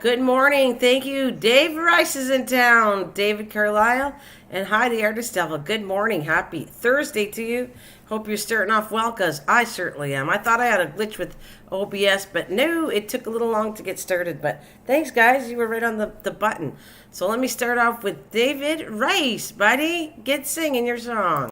Good morning. Thank you. Dave Rice is in town. David Carlisle. And hi, the artist devil. Good morning. Happy Thursday to you. Hope you're starting off well, because I certainly am. I thought I had a glitch with OBS, but no, it took a little long to get started. But thanks, guys. You were right on the button. So let me start off with David Rice, buddy. Get singing your song.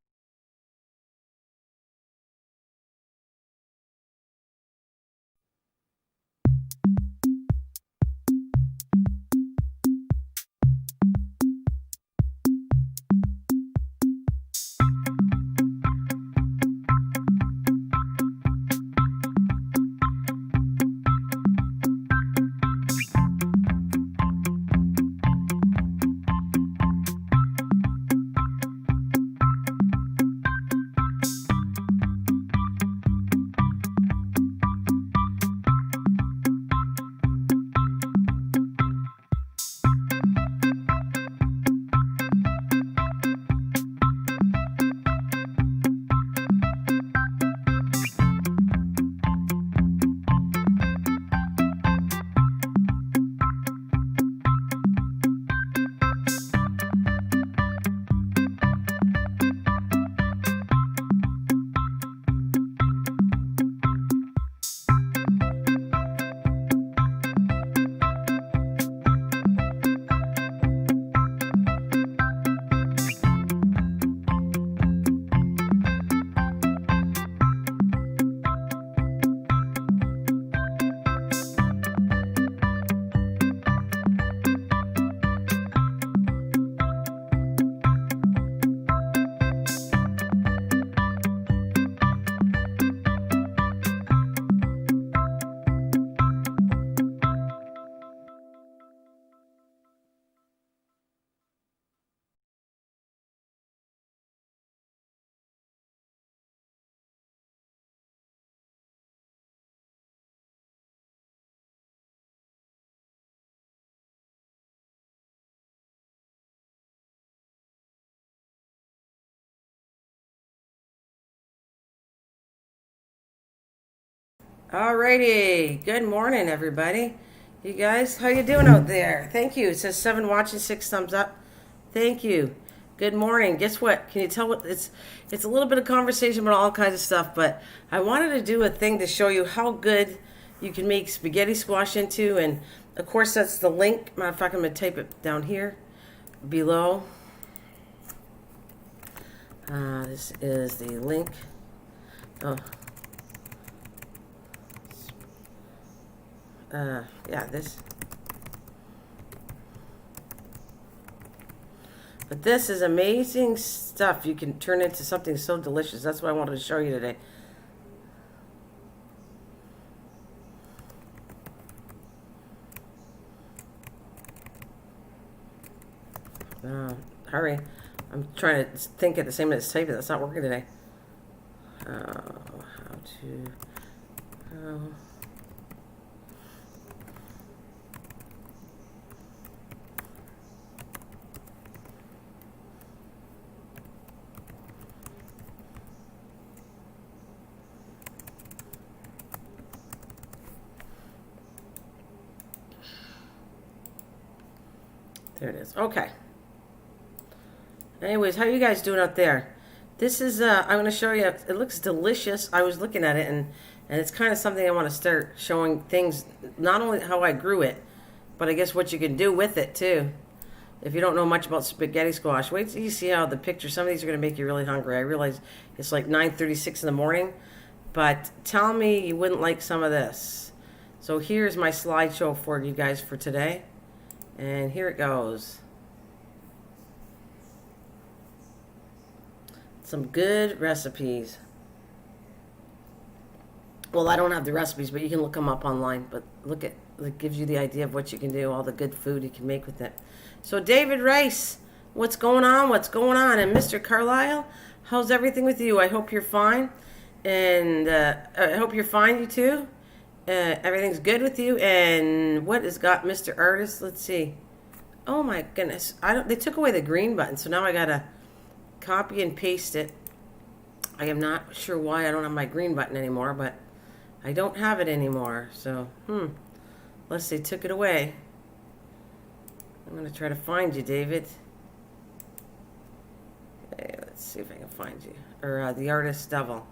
Alrighty. Good morning, everybody. You guys, how you doing out there? Thank you. It says 7 watching, 6 thumbs up. Thank you. Good morning. Guess what? Can you tell what it's a little bit of conversation about all kinds of stuff, but I wanted to do a thing to show you how good you can make spaghetti squash into, and of course that's the link. Matter of fact, I'm going to type it down here below. This is the link. Oh. Yeah, this. But this is amazing stuff. You can turn into something so delicious. That's what I wanted to show you today. Hurry. I'm trying to think at the same time as typing. That's not working today. How to... There it is. Okay. Anyways, how you guys doing out there? This is, I'm going to show you, it looks delicious. I was looking at it, and it's kind of something I want to start showing things, not only how I grew it, but I guess what you can do with it, too. If you don't know much about spaghetti squash, wait till you see how the picture, some of these are going to make you really hungry. I realize it's like 9:36 in the morning, but tell me you wouldn't like some of this. So here's my slideshow for you guys for today. And here it goes. Some good recipes. Well, I don't have the recipes, but you can look them up online. But look at, it gives you the idea of what you can do, all the good food you can make with it. So David Rice, what's going on? What's going on? And Mr. Carlisle, how's everything with you? I hope you're fine. And I hope you're fine, you too. Everything's good with you. And what has got Mr. Artist? Let's see. Oh my goodness. They took away the green button, so now I gotta copy and paste it. I am not sure why I don't have my green button anymore, but I don't have it anymore. So, unless they took it away. I'm going to try to find you, David. Okay, let's see if I can find you. Or the artist devil.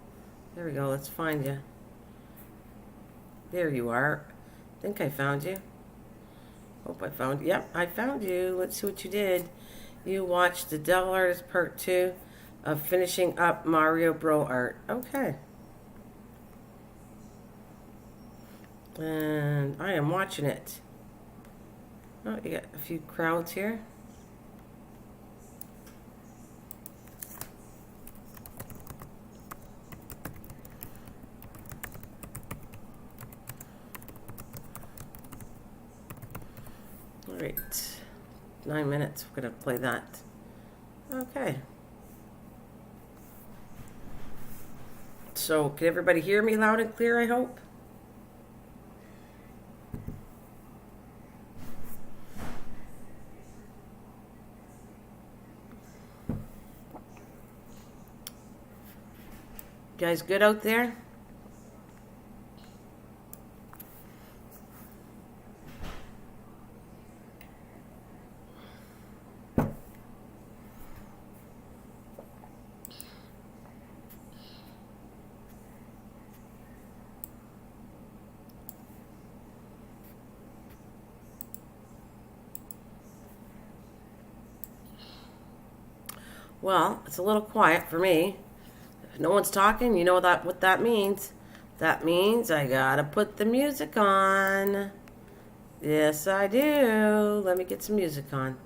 There we go. Let's find you. There you are. I think I found you. Hope I found you. Yep, I found you. Let's see what you did. You watched the Devil Artist Part 2 of finishing up Mario Bro art. Okay. And I am watching it. Oh, you got a few crowds here. All right. 9 minutes. We're going to play that. Okay. So, can everybody hear me loud and clear, I hope? You guys good out there? Well, it's a little quiet for me. If no one's talking, you know what that means. That means I gotta put the music on. Yes, I do. Let me get some music on.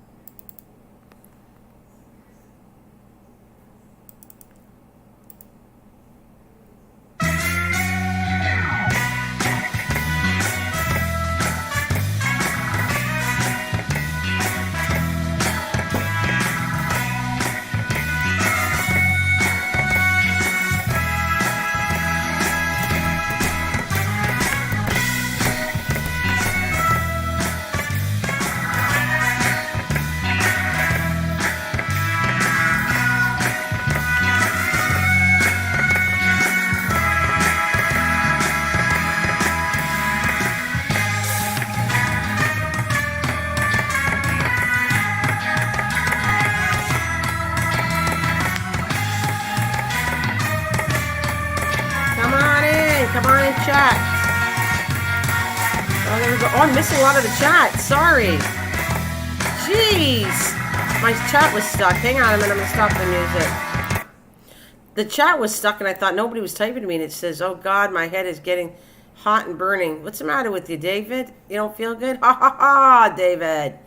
Come on in chat. Oh, there we go. Oh, I'm missing a lot of the chat. Sorry. Jeez. My chat was stuck. Hang on a minute. I'm going to stop the music. The chat was stuck, and I thought nobody was typing to me, and it says, oh, God, my head is getting hot and burning. What's the matter with you, David? You don't feel good? Ha, ha, ha, David.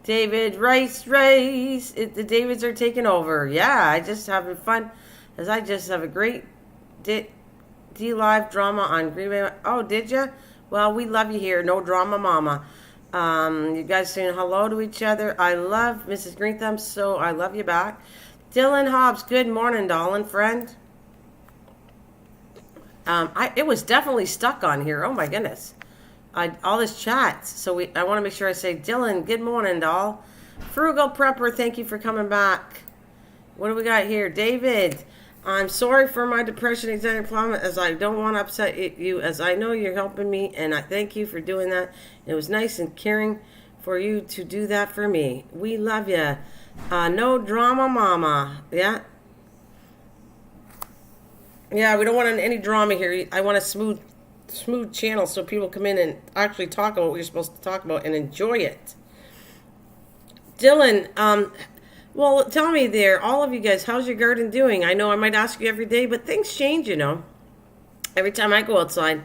David, race. The Davids are taking over. Yeah, I just having fun, as I just have a great D-Live drama on Green Bay. Oh, did you? Well, we love you here. No drama, mama. You guys saying hello to each other. I love Mrs. Green Thumb, so I love you back. Dylan Hobbs, good morning, darling friend. It was definitely stuck on here. Oh, my goodness. All this chat. So I want to make sure I say, Dylan, good morning, doll. Frugal Prepper, thank you for coming back. What do we got here? David, I'm sorry for my depression, anxiety, problem, as I don't want to upset you, as I know you're helping me, and I thank you for doing that. It was nice and caring for you to do that for me. We love you. No drama, mama. Yeah. Yeah, we don't want any drama here. I want a smooth channel so people come in and actually talk about what you're supposed to talk about and enjoy it. Dylan, well, tell me there, all of you guys, how's your garden doing? I know I might ask you every day, but things change, you know. Every time I go outside,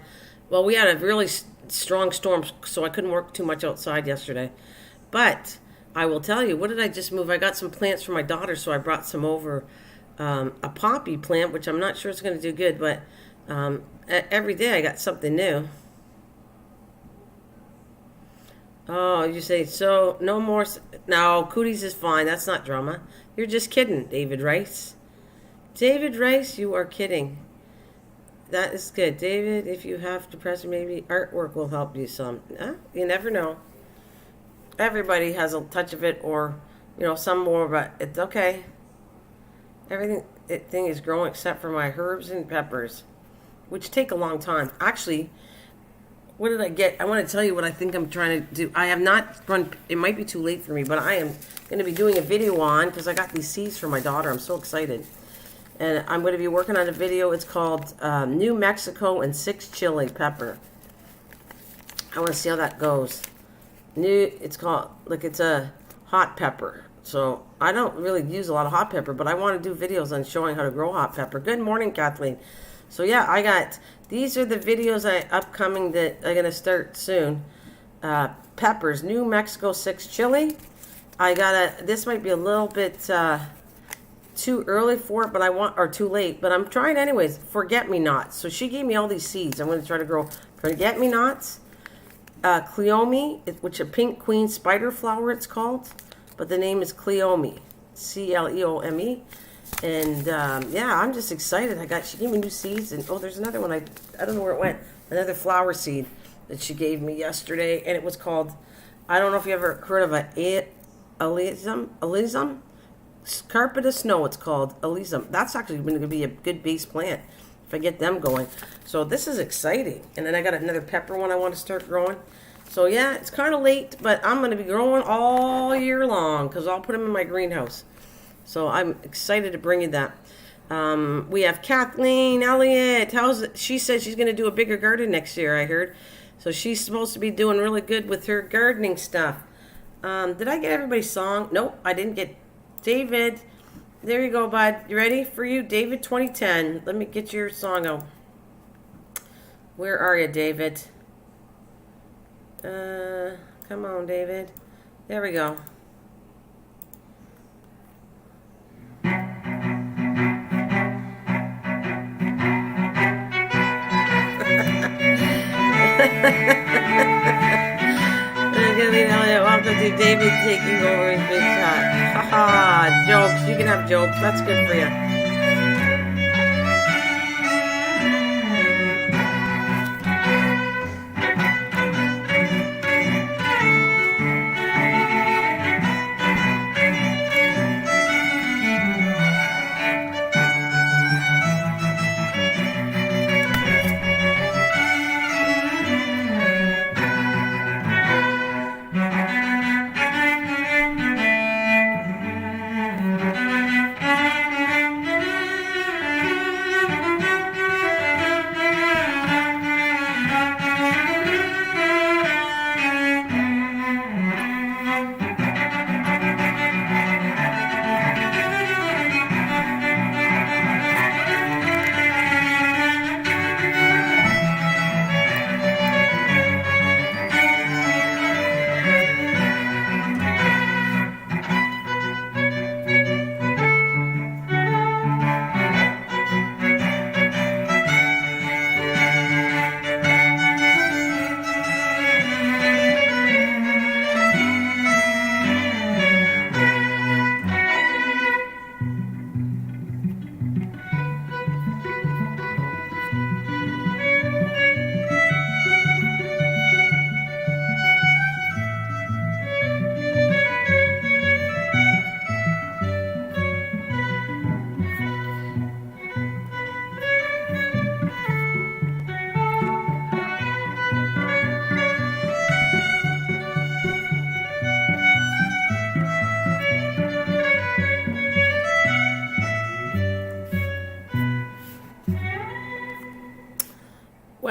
well, we had a really strong storm, so I couldn't work too much outside yesterday. But I will tell you, what did I just move? I got some plants for my daughter, so I brought some over. A poppy plant, which I'm not sure it's going to do good, but every day I got something new. Oh, you say, so no more. No, cooties is fine. That's not drama. You're just kidding, David Rice. David Rice, you are kidding. That is good. David, if you have depression, maybe artwork will help you some. You never know. Everybody has a touch of it, or, you know, some more, but it's okay. Everything is growing except for my herbs and peppers, which take a long time. Actually, What did I get? I want to tell you what I think I'm trying to do. I have not run, it might be too late for me, but I am going to be doing a video on, because I got these seeds for my daughter. I'm so excited. And I'm going to be working on a video. It's called New Mexico and 6 chili pepper. I want to see how that goes. It's called, like, it's a hot pepper. So I don't really use a lot of hot pepper, but I want to do videos on showing how to grow hot pepper. Good morning, Kathleen. So yeah, I got, these are the videos upcoming that I'm going to start soon. Peppers, New Mexico 6 chili. I got this might be a little bit too early for it, but or too late, but I'm trying anyways. Forget-me-nots. So she gave me all these seeds. I'm going to try to grow forget-me-nots, cleome, which a pink queen spider flower it's called, but the name is cleome, C-L-E-O-M-E. And yeah, I'm just excited. She gave me new seeds, and there's another one. I don't know where it went. Another flower seed that she gave me yesterday, and it was called, I don't know if you ever heard of Elysium. Carpet of Snow, it's called Elysium. That's actually going to be a good base plant if I get them going. So this is exciting. And then I got another pepper one I want to start growing. So yeah, it's kind of late, but I'm going to be growing all year long because I'll put them in my greenhouse. So I'm excited to bring you that. We have Kathleen Elliott. She says she's going to do a bigger garden next year, I heard. So she's supposed to be doing really good with her gardening stuff. Did I get everybody's song? Nope, I didn't get David. There you go, bud. You ready for you? David 2010. Let me get your song out. Where are you, David? Come on, David. There we go. Welcome to David taking over his big shot. Haha, jokes. You can have jokes. That's good for you.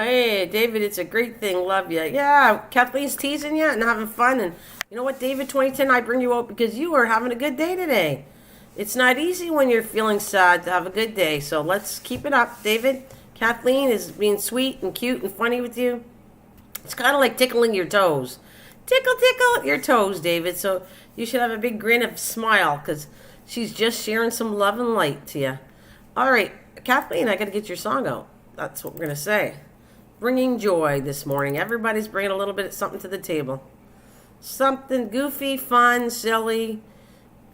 Hey, David, it's a great thing. Love you. Yeah, Kathleen's teasing you and having fun. And you know what, David 2010, I bring you out because you are having a good day today. It's not easy when you're feeling sad to have a good day. So let's keep it up, David. Kathleen is being sweet and cute and funny with you. It's kind of like tickling your toes. Tickle, tickle your toes, David. So you should have a big grin of smile because she's just sharing some love and light to you. All right, Kathleen, I got to get your song out. That's what we're going to say. Bringing joy this morning. Everybody's bringing a little bit of something to the table. Something goofy, fun, silly,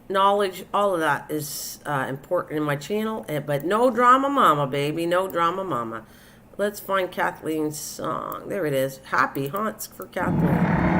knowledge. All of that is important in my channel. But no drama mama, baby. No drama mama. Let's find Kathleen's song. There it is. Happy Haunts for Kathleen.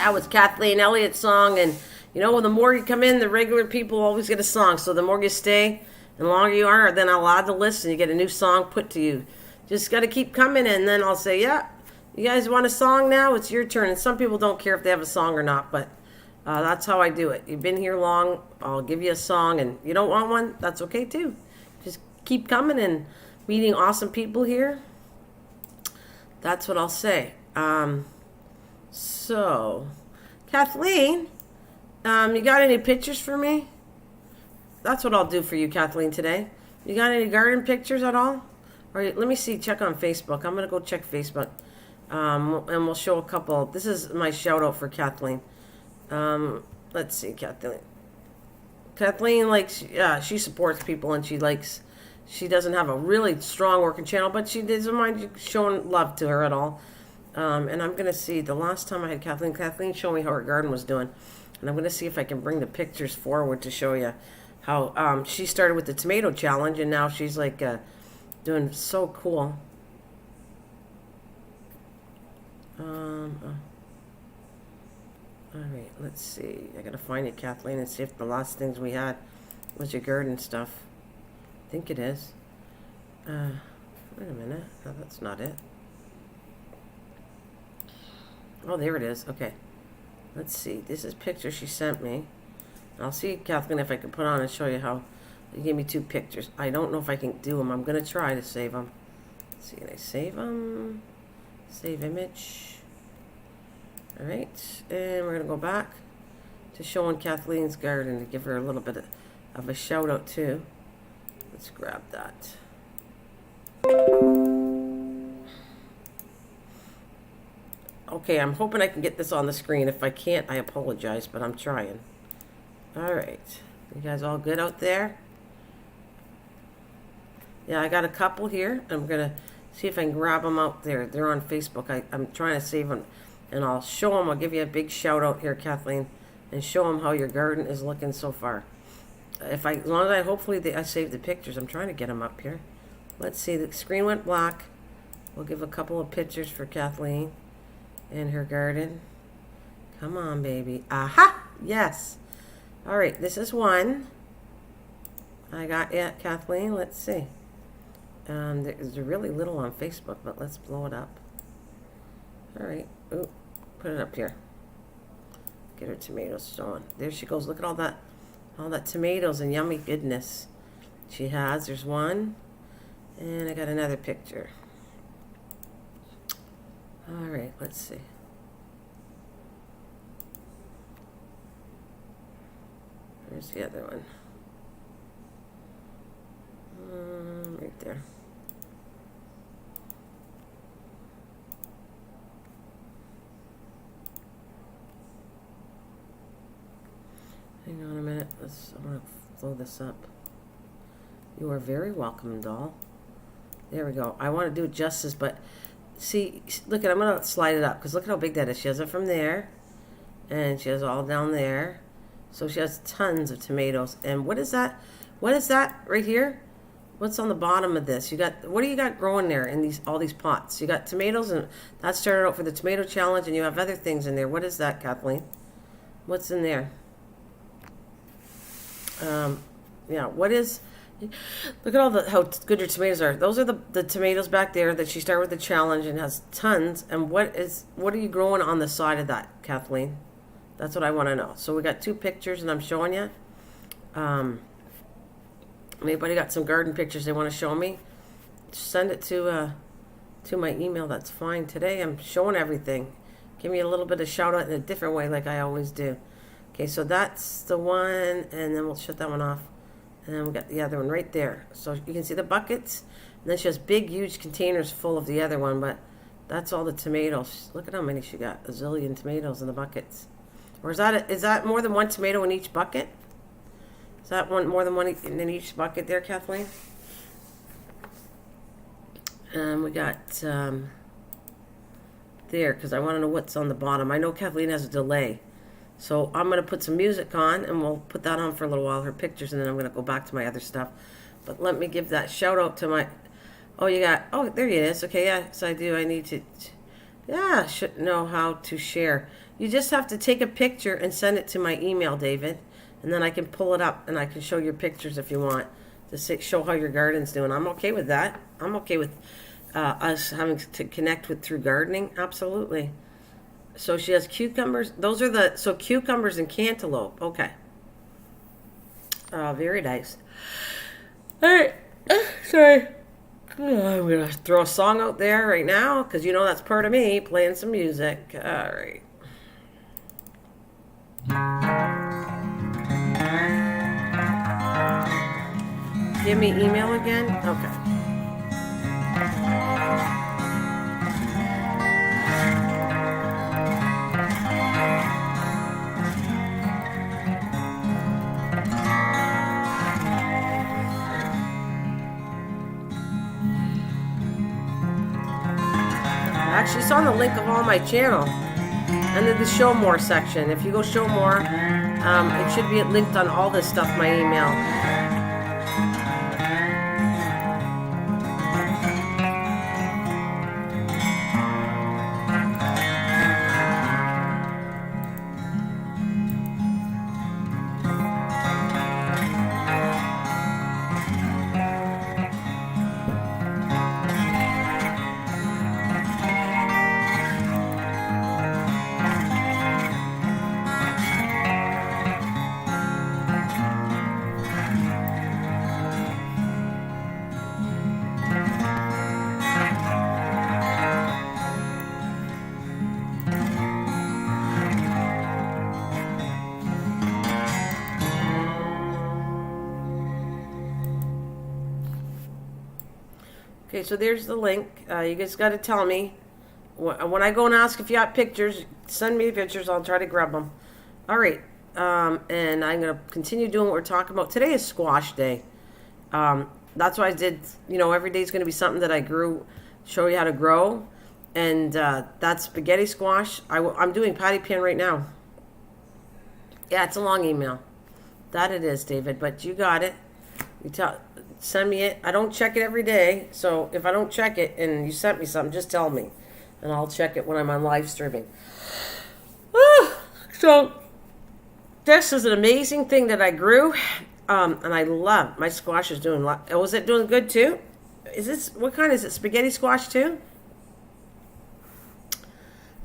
That was Kathleen Elliott's song, and you know, the more you come in, the regular people always get a song. So the more you stay, and the longer you are, then allowed to listen, you get a new song put to you. Just got to keep coming, and then I'll say, yeah, you guys want a song now? It's your turn. And some people don't care if they have a song or not, but that's how I do it. You've been here long, I'll give you a song, and you don't want one, that's okay too. Just keep coming and meeting awesome people here. That's what I'll say. So, Kathleen, you got any pictures for me? That's what I'll do for you, Kathleen, today. You got any garden pictures at all? All right, let me see. Check on Facebook. I'm going to go check Facebook. And we'll show a couple. This is my shout out for Kathleen. Let's see, Kathleen. Kathleen likes, she supports people, and she doesn't have a really strong working channel, but she doesn't mind you showing love to her at all. And I'm going to see, the last time I had Kathleen showed me how her garden was doing. And I'm going to see if I can bring the pictures forward to show you how she started with the tomato challenge, and now she's like doing so cool. All right, let's see. I got to find it, Kathleen, and see if the last things we had was your garden stuff. I think it is. Wait a minute. No, that's not it. Oh, there it is. Okay. Let's see. This is pictures she sent me. I'll see, Kathleen, if I can put on and show you how. You gave me 2 pictures. I don't know if I can do them. I'm going to try to save them. Let's see, can I save them? Save image. All right. And we're going to go back to showing Kathleen's garden to give her a little bit of a shout out too. Let's grab that. Okay, I'm hoping I can get this on the screen. If I can't, I apologize, but I'm trying. All right. You guys all good out there? Yeah, I got a couple here. I'm going to see if I can grab them out there. They're on Facebook. I'm trying to save them, and I'll show them. I'll give you a big shout out here, Kathleen, and show them how your garden is looking so far. As long as hopefully I save the pictures. I'm trying to get them up here. Let's see. The screen went black. We'll give a couple of pictures for Kathleen and her garden. Come on, baby. Aha! Yes. All right. This is one. I got it, Kathleen. Let's see. There's really little on Facebook, but let's blow it up. All right. Ooh, put it up here. Get her tomatoes showing. There she goes. Look at all that tomatoes and yummy goodness she has. There's one, and I got another picture. All right. Let's see. Where's the other one? Right there. Hang on a minute. I'm going to blow this up. You are very welcome, doll. There we go. I want to do it justice, but see, look at, I'm going to slide it up, because look at how big that is. She has it from there, and she has all down there. So she has tons of tomatoes. And what is that? What is that right here? What's on the bottom of this? What do you got growing there in all these pots? You got tomatoes, and that started out for the tomato challenge, and you have other things in there. What is that, Kathleen? What's in there? Yeah, what is... Look at how good your tomatoes are. Those are the tomatoes back there that she started with the challenge and has tons. And what are you growing on the side of that, Kathleen? That's what I want to know. So we got 2 pictures, and I'm showing you. Anybody got some garden pictures they want to show me? Send it to my email. That's fine. Today I'm showing everything. Give me a little bit of shout out in a different way, like I always do. Okay, so that's the one, and then we'll shut that one off. And then we got the other one right there. So you can see the buckets. And then she has big, huge containers full of the other one, but that's all the tomatoes. Look at how many she got. A zillion tomatoes in the buckets. Or is that more than one tomato in each bucket? Is that more than one in each bucket there, Kathleen? We got there, because I want to know what's on the bottom. I know Kathleen has a delay. So I'm going to put some music on, and we'll put that on for a little while, her pictures, and then I'm going to go back to my other stuff. But let me give that shout out to my... Oh, there it is. Okay, yeah, so I do. I need to... Yeah, should know how to share. You just have to take a picture and send it to my email, David, and then I can pull it up and I can show your pictures if you want to show how your garden's doing. I'm okay with that. I'm okay with us having to connect with through gardening. Absolutely. So she has cucumbers. Those are so cucumbers and cantaloupe. Okay. Very nice. All right. Sorry. I'm going to throw a song out there right now because you know that's part of me, playing some music. All right. Give me email again? Okay. Actually, it's on the link of all my channel. And then the show more section. If you go show more, it should be linked on all this stuff, my email. Okay, so there's the link. You guys got to tell me. When I go and ask if you have pictures, send me pictures. I'll try to grab them. All right. And I'm going to continue doing what we're talking about. Today is squash day. That's why I did, every day is going to be something that I grew, show you how to grow. And that's spaghetti squash. I'm doing patty pan right now. Yeah, it's a long email. That it is, David, but you got it. Send me it. I don't check it every day, so if I don't check it and you sent me something, just tell me, and I'll check it when I'm on live streaming. So this is an amazing thing that I grew, and I love. My squash is doing. Was it doing good too? What kind is it? Spaghetti squash too?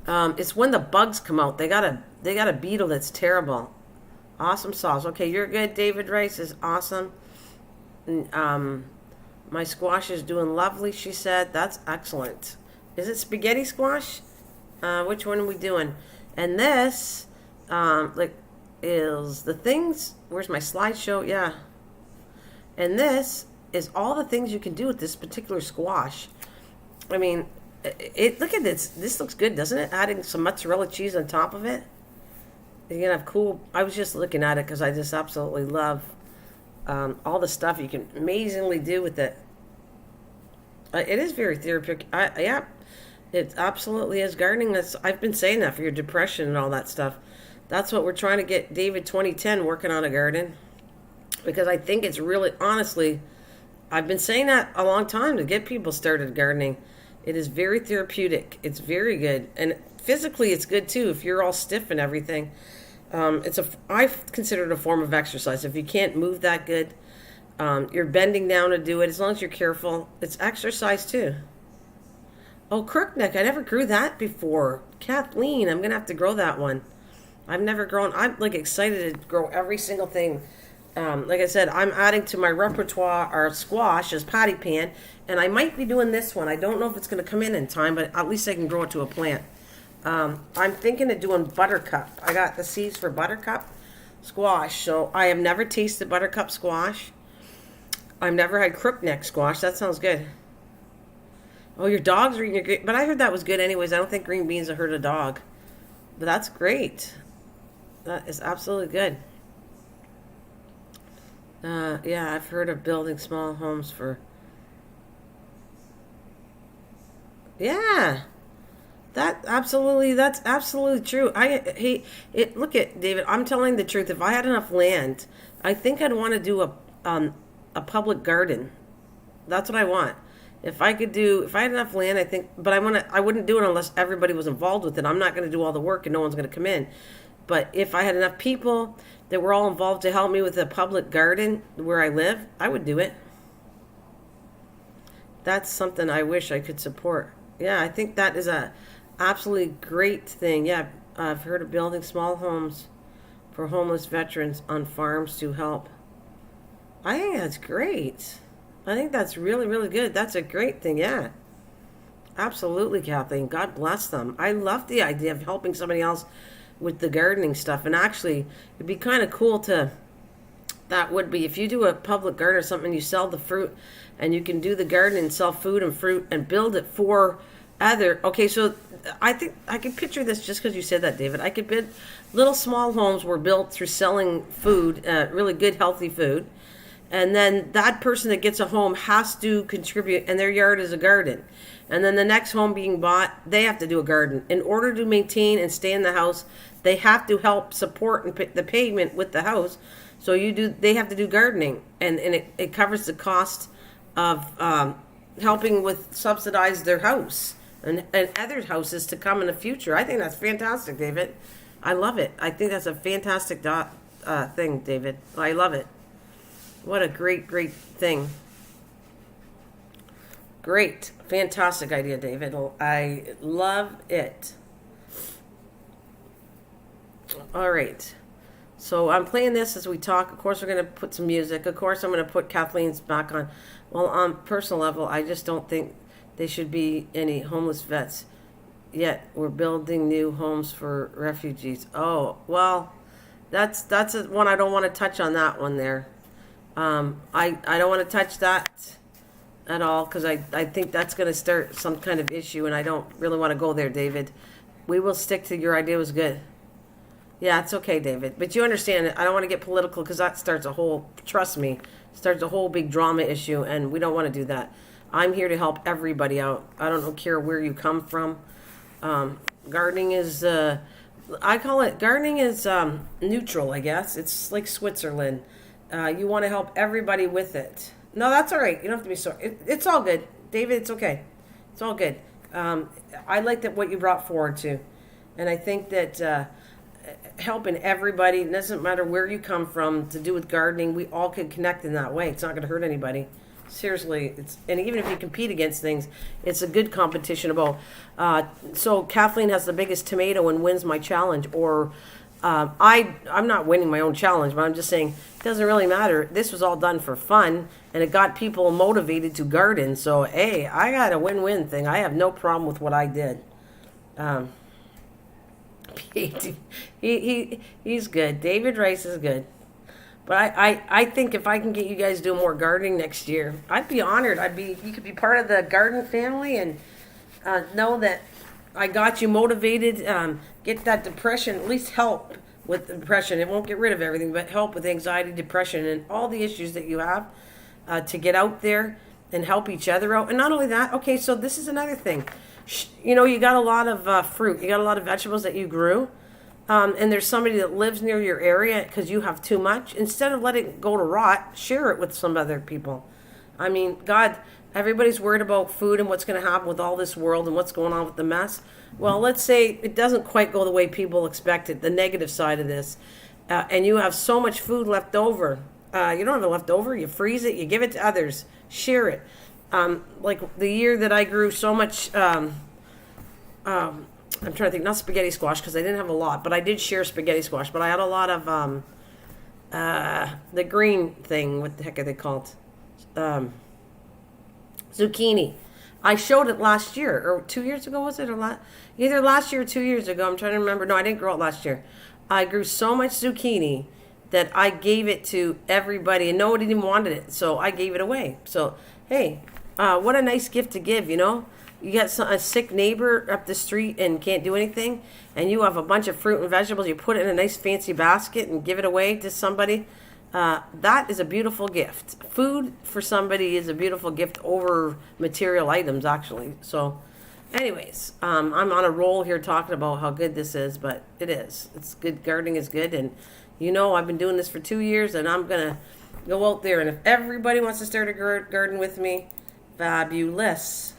It's when the bugs come out. They got a beetle that's terrible. Awesome sauce. Okay, you're good. David Rice is awesome. My squash is doing lovely, she said. That's excellent. Is it spaghetti squash? Which one are we doing? And this, is the things. Where's my slideshow? Yeah. And this is all the things you can do with this particular squash. I mean, look at this. This looks good, doesn't it? Adding some mozzarella cheese on top of it. You're gonna have cool. I was just looking at it because I just absolutely love all the stuff you can amazingly do with it. It is very therapeutic. Yeah, it absolutely is. Gardening, I've been saying that for your depression and all that stuff. That's what we're trying to get David 2010 working on a garden. Because I think it's really, honestly, I've been saying that a long time to get people started gardening. It is very therapeutic. It's very good. And physically it's good too if you're all stiff and everything. I consider it a form of exercise. If you can't move that good, you're bending down to do it. As long as you're careful, it's exercise too. Oh, crookneck. I never grew that before. Kathleen, I'm going to have to grow that one. I've never grown. I'm excited to grow every single thing. Like I said, I'm adding to my repertoire our squash as patty pan, and I might be doing this one. I don't know if it's going to come in time, but at least I can grow it to a plant. I'm thinking of doing buttercup. I got the seeds for buttercup squash, so I have never tasted buttercup squash. I've never had crookneck squash. That sounds good. Oh, your dogs are eating your green, but I heard that was good anyways. I don't think green beans will hurt a dog, but that's great. That is absolutely good. Yeah, I've heard of building small homes for. Yeah. That's absolutely true. Look at David. I'm telling the truth. If I had enough land, I think I'd want to do a public garden. That's what I want. If I had enough land, I think, but I wouldn't do it unless everybody was involved with it. I'm not going to do all the work and no one's going to come in. But if I had enough people that were all involved to help me with a public garden where I live, I would do it. That's something I wish I could support. Yeah, I think that is a absolutely great thing. Yeah, I've heard of building small homes for homeless veterans on farms to help. I think that's great. I think that's really, really good. That's a great thing, yeah. Absolutely, Kathleen. God bless them. I love the idea of helping somebody else with the gardening stuff. And actually, it'd be kind of cool that would be, if you do a public garden or something, you sell the fruit, and you can do the garden and sell food and fruit and build it for okay, so I think I could picture this just because you said that, David. I could build little small homes were built through selling food, really good, healthy food. And then that person that gets a home has to contribute, and their yard is a garden. And then the next home being bought, they have to do a garden. In order to maintain and stay in the house, they have to help support the pavement with the house. So they have to do gardening, and it covers the cost of helping with subsidize their house and other houses to come in the future. I think that's fantastic, David. I love it. I think that's a fantastic thing, David. I love it. What a great, great thing. Great. Fantastic idea, David. I love it. All right. So I'm playing this as we talk. Of course, we're going to put some music. Of course, I'm going to put Kathleen's back on. Well, on personal level, I just don't think there should be any homeless vets yet. We're building new homes for refugees. Oh, well, that's one I don't want to touch on that one there. I don't want to touch that at all because I think that's going to start some kind of issue, and I don't really want to go there, David. We will stick to your idea was good. Yeah, it's okay, David. But you understand, I don't want to get political because that starts trust me, starts a whole big drama issue, and we don't want to do that. I'm here to help everybody out. I don't care where you come from. Gardening is, I call it, gardening is neutral, I guess. It's like Switzerland. You want to help everybody with it. No, that's all right. You don't have to be sorry. It's all good. David, it's okay. It's all good. I like what you brought forward, too. And I think that helping everybody, it doesn't matter where you come from, to do with gardening, we all can connect in that way. It's not going to hurt anybody. Seriously, and even if you compete against things, it's a good competition about. So Kathleen has the biggest tomato and wins my challenge, or I'm not winning my own challenge, but I'm just saying it doesn't really matter. This was all done for fun, and it got people motivated to garden. So hey, I got a win-win thing. I have no problem with what I did. He's good. David Rice is good. But I think if I can get you guys doing more gardening next year, I'd be honored. You could be part of the garden family and know that I got you motivated. Get that depression, at least help with depression. It won't get rid of everything, but help with anxiety, depression, and all the issues that you have to get out there and help each other out. And not only that, okay, so this is another thing. You got a lot of fruit. You got a lot of vegetables that you grew. And there's somebody that lives near your area because you have too much. Instead of letting it go to rot, share it with some other people. I mean, God, everybody's worried about food and what's going to happen with all this world and what's going on with the mess. Well, let's say it doesn't quite go the way people expected, the negative side of this, and you have so much food left over. You don't have it left over. You freeze it. You give it to others. Share it. Like the year that I grew so much... I'm trying to think, not spaghetti squash because I didn't have a lot, but I did share spaghetti squash. But I had a lot of the green thing. What the heck are they called? Zucchini. I showed it last year, or 2 years ago, was it? Either last year or 2 years ago. I'm trying to remember. No, I didn't grow it last year. I grew so much zucchini that I gave it to everybody, and nobody even wanted it, so I gave it away. So, hey, what a nice gift to give, You got a sick neighbor up the street and can't do anything, and you have a bunch of fruit and vegetables. You put it in a nice fancy basket and give it away to somebody. That is a beautiful gift. Food for somebody is a beautiful gift over material items, actually. So, anyways, I'm on a roll here talking about how good this is, but it is. It's good. Gardening is good, and I've been doing this for 2 years, and I'm going to go out there, and if everybody wants to start a garden with me, Fabulous.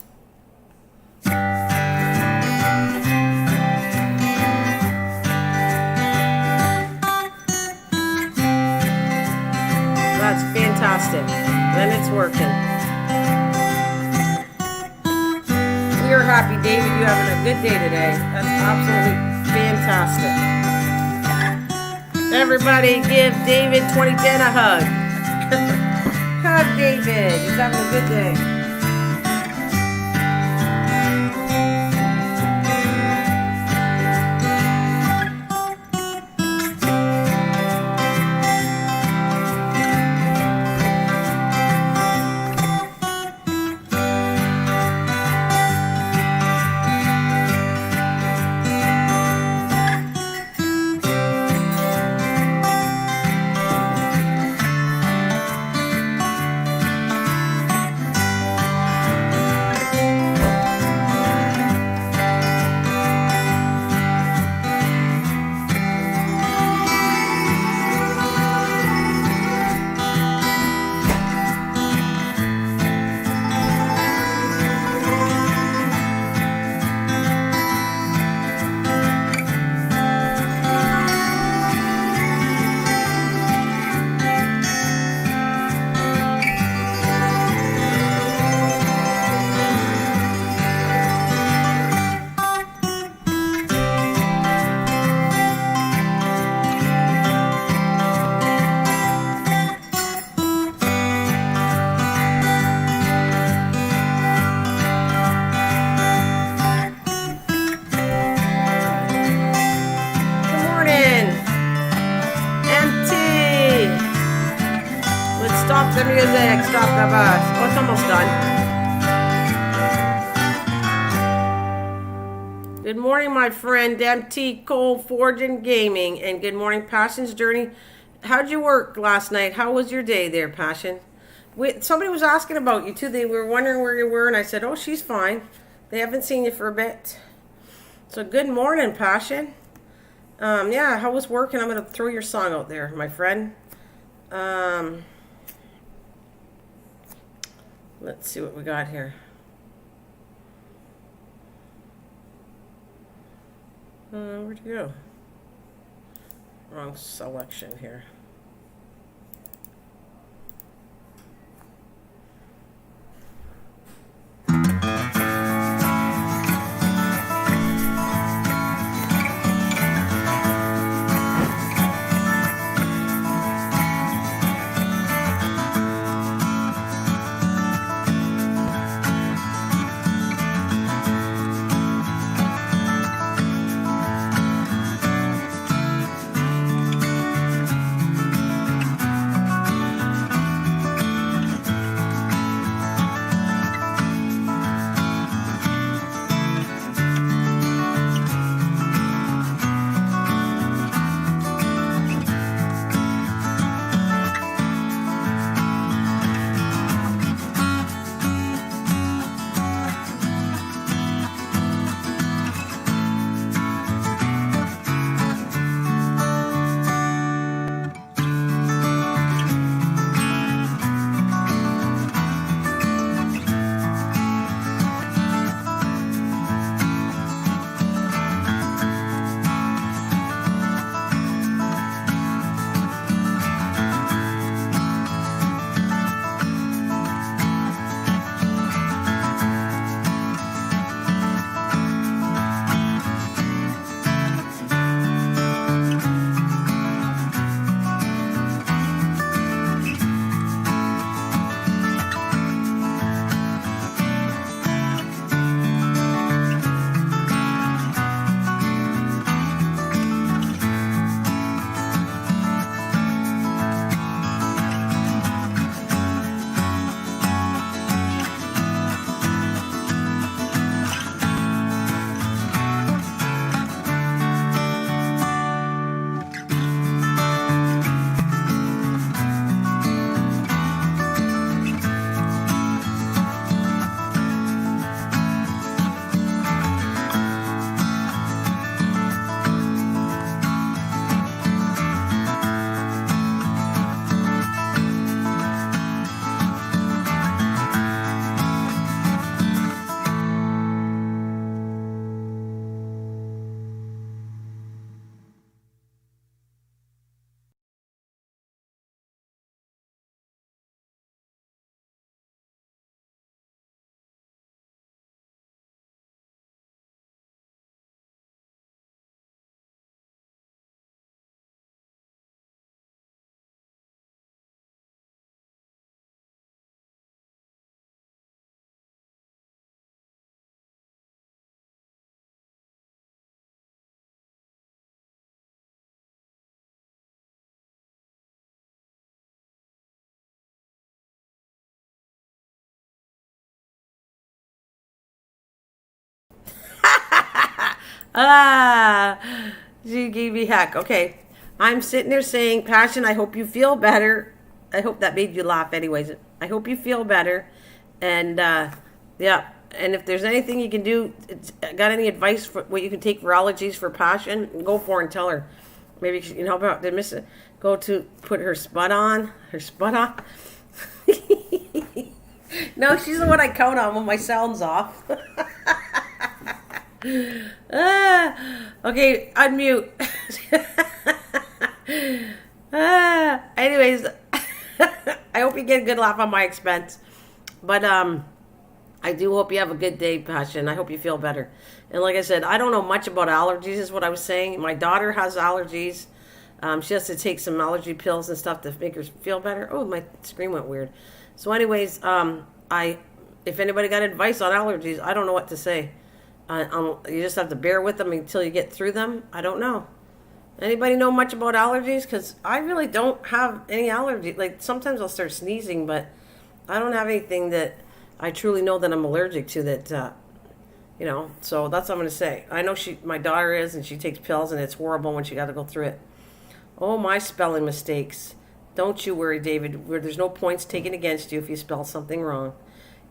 That's fantastic. Then it's working. We are happy, David. You're having a good day today. That's absolutely fantastic. Everybody give David 2010 a hug. Hug David. He's having a good day. Stop the music, stop the bus. Oh, it's almost done. Good morning, my friend MT Cold Forging Gaming, and good morning, Passion's Journey. How'd you work last night? How was your day there, Passion? Somebody was asking about you too. They were wondering where you were, and I said, oh, she's fine. They haven't seen you for a bit. So good morning, Passion. Yeah, how was work? And I'm going to throw your song out there, my friend. Let's see what we got here. Where'd you go? Wrong selection here. Ah, she gave me heck. Okay. I'm sitting there saying, Passion, I hope you feel better. I hope that made you laugh anyways. I hope you feel better. And, yeah. And if there's anything you can do, got any advice for what you can take for allergies for Passion, go for it and tell her. Maybe you can help her out. Go to put her spud on. Her spud on. No, she's the one I count on when my sound's off. Okay, unmute. Anyways, I hope you get a good laugh on my expense. But I do hope you have a good day, Passion. I hope you feel better. And like I said, I don't know much about allergies, is what I was saying. My daughter has allergies. She has to take some allergy pills and stuff to make her feel better. Oh, my screen went weird. So anyways, if anybody got advice on allergies, I don't know what to say. You just have to bear with them until you get through them. I don't know. Anybody know much about allergies? Because I really don't have any allergy. Like, sometimes I'll start sneezing, but I don't have anything that I truly know that I'm allergic to that, so that's what I'm going to say. I know my daughter is, and she takes pills, and it's horrible when she got to go through it. Oh, my spelling mistakes. Don't you worry, David. There's no points taken against you if you spell something wrong.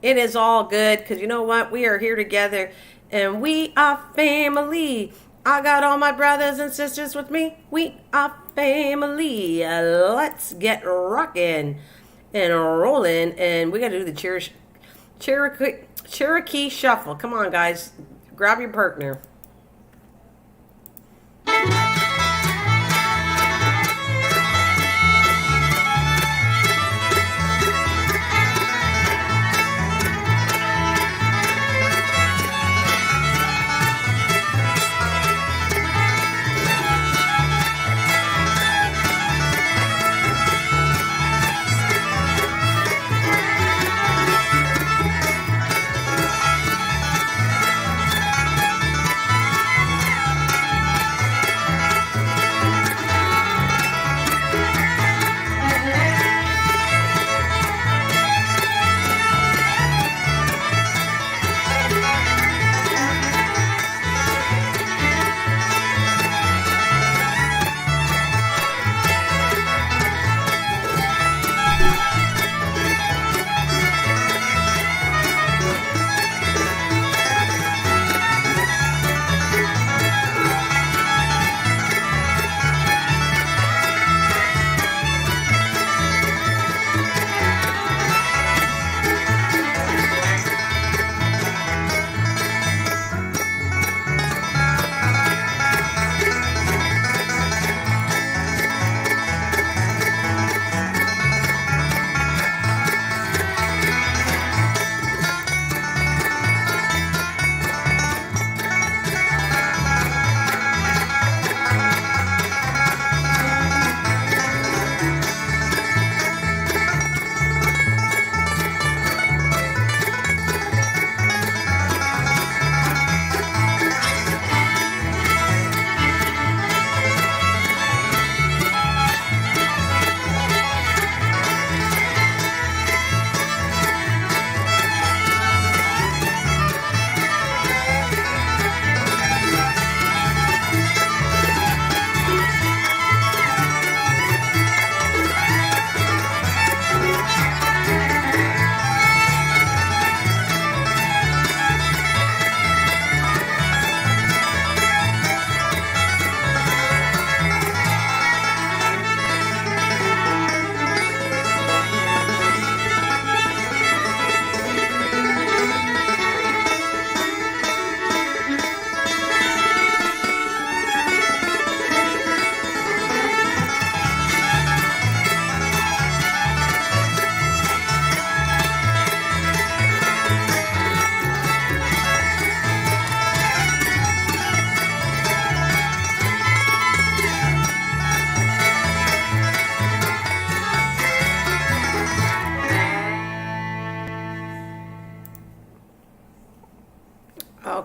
It is all good, because you know what? We are here together, and we are family. I got all my brothers and sisters with me. We are family. Let's get rocking and rolling, and we got to do the Cherokee Shuffle. Come on, guys. Grab your partner.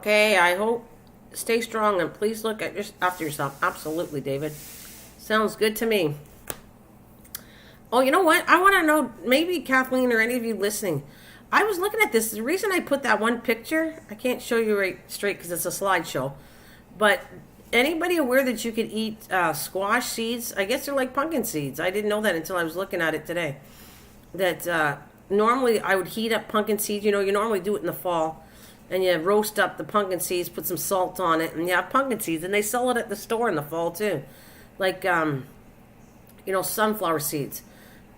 Okay, I hope. Stay strong and please look at after yourself. Absolutely, David. Sounds good to me. Oh, you know what? I want to know, maybe Kathleen or any of you listening. I was looking at this. The reason I put that one picture, I can't show you right straight because it's a slideshow. But anybody aware that you could eat squash seeds? I guess they're like pumpkin seeds. I didn't know that until I was looking at it today. That normally I would heat up pumpkin seeds. You normally do it in the fall. And you roast up the pumpkin seeds, put some salt on it, and you have pumpkin seeds. And they sell it at the store in the fall, too. Like, sunflower seeds.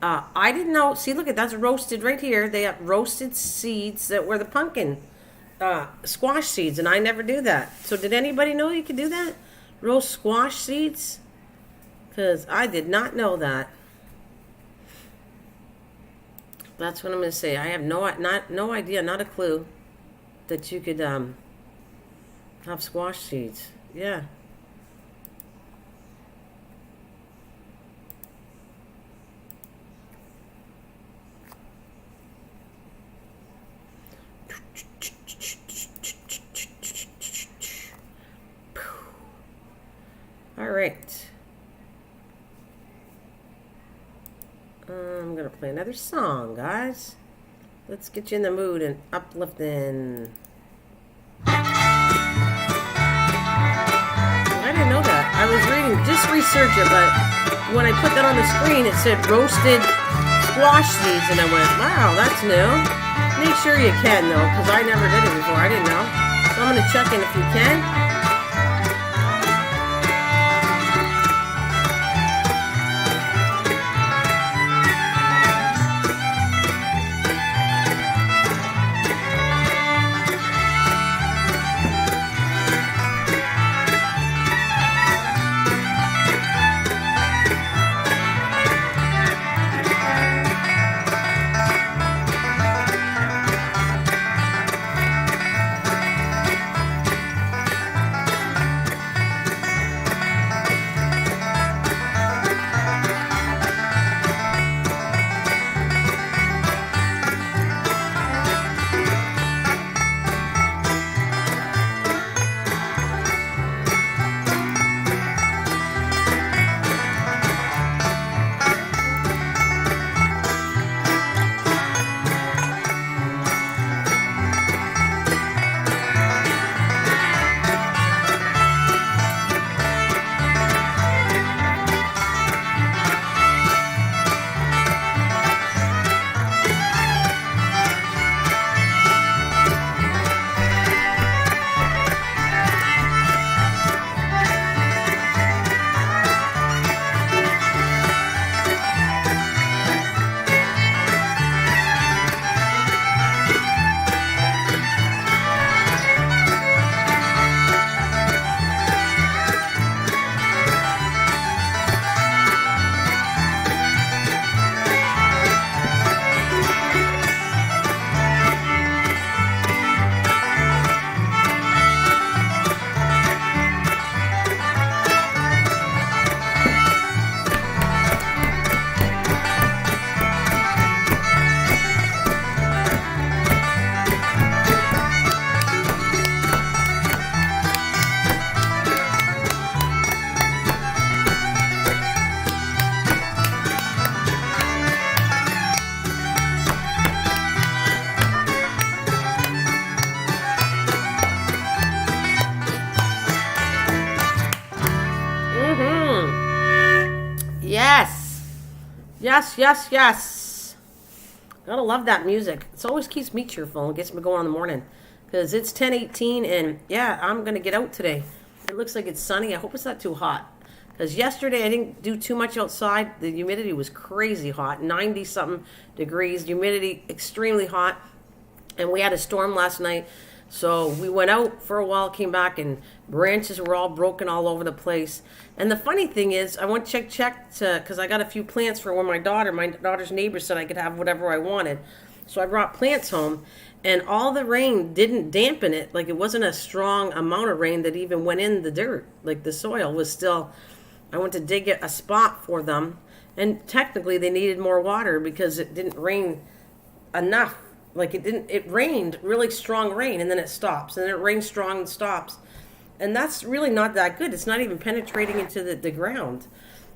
I didn't know. See, look, that's roasted right here. They have roasted seeds that were the pumpkin squash seeds, and I never do that. So did anybody know you could do that? Roast squash seeds? Because I did not know that. That's what I'm going to say. I have no idea, not a clue, that you could have squash seeds. Yeah. All right. I'm going to play another song, guys. Let's get you in the mood and uplifting. I didn't know that. I was reading, just research it, but when I put that on the screen, it said roasted squash seeds, and I went, wow, that's new. Make sure you can, though, because I never did it before. I didn't know. So I'm going to check in if you can. Yes. Yes, yes, yes. Gotta love that music. It always keeps me cheerful and gets me going in the morning. Because it's 10:18 and yeah, I'm going to get out today. It looks like it's sunny. I hope it's not too hot. Because yesterday I didn't do too much outside. The humidity was crazy hot. 90-something degrees. Humidity extremely hot. And we had a storm last night. So we went out for a while, came back, and branches were all broken all over the place. And the funny thing is, I went to check because I got a few plants for when my daughter's neighbor said I could have whatever I wanted. So I brought plants home, and all the rain didn't dampen it. Like, it wasn't a strong amount of rain that even went in the dirt. Like, the soil was still, I went to dig a spot for them, and technically they needed more water because it didn't rain enough. Like, it rained really strong rain, and then it stops, and then it rains strong and stops. And that's really not that good. It's not even penetrating into the ground.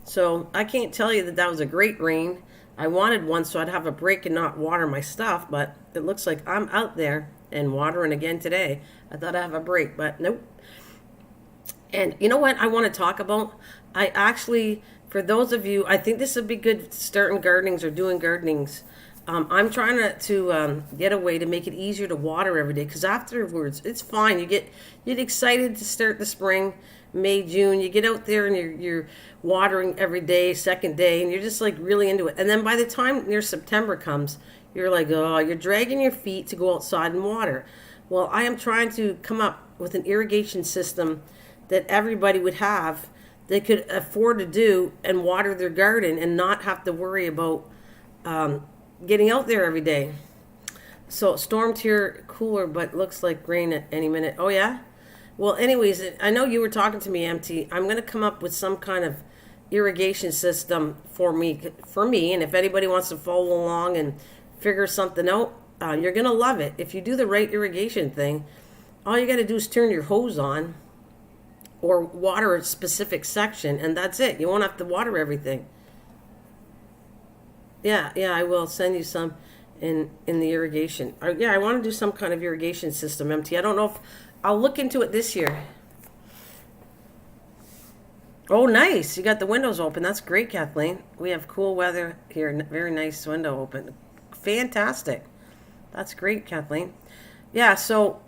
So I can't tell you that was a great rain. I wanted one so I'd have a break and not water my stuff, but it looks like I'm out there and watering again today. I thought I'd have a break, but nope. And you know what I want to talk about? I actually, for those of you, I think this would be good starting gardenings or doing gardenings. I'm trying to get a way to make it easier to water every day because afterwards it's fine. You get excited to start the spring, May, June. You get out there and you're watering every day, second day, and you're just like really into it. And then by the time near September comes, you're like, oh, you're dragging your feet to go outside and water. Well, I am trying to come up with an irrigation system that everybody would have, they could afford to do and water their garden and not have to worry about getting out there every day. So stormed here, cooler, but looks like rain at any minute. Oh yeah? Well, anyways, I know you were talking to me, MT. I'm going to come up with some kind of irrigation system for me, and if anybody wants to follow along and figure something out, you're going to love it. If you do the right irrigation thing, all you got to do is turn your hose on or water a specific section, and that's it. You won't have to water everything. Yeah, I will send you some in the irrigation. Yeah, I want to do some kind of irrigation system, MT. I don't know if I'll look into it this year. Oh, nice. You got the windows open. That's great, Kathleen. We have cool weather here. Very nice window open. Fantastic. That's great, Kathleen. Yeah, so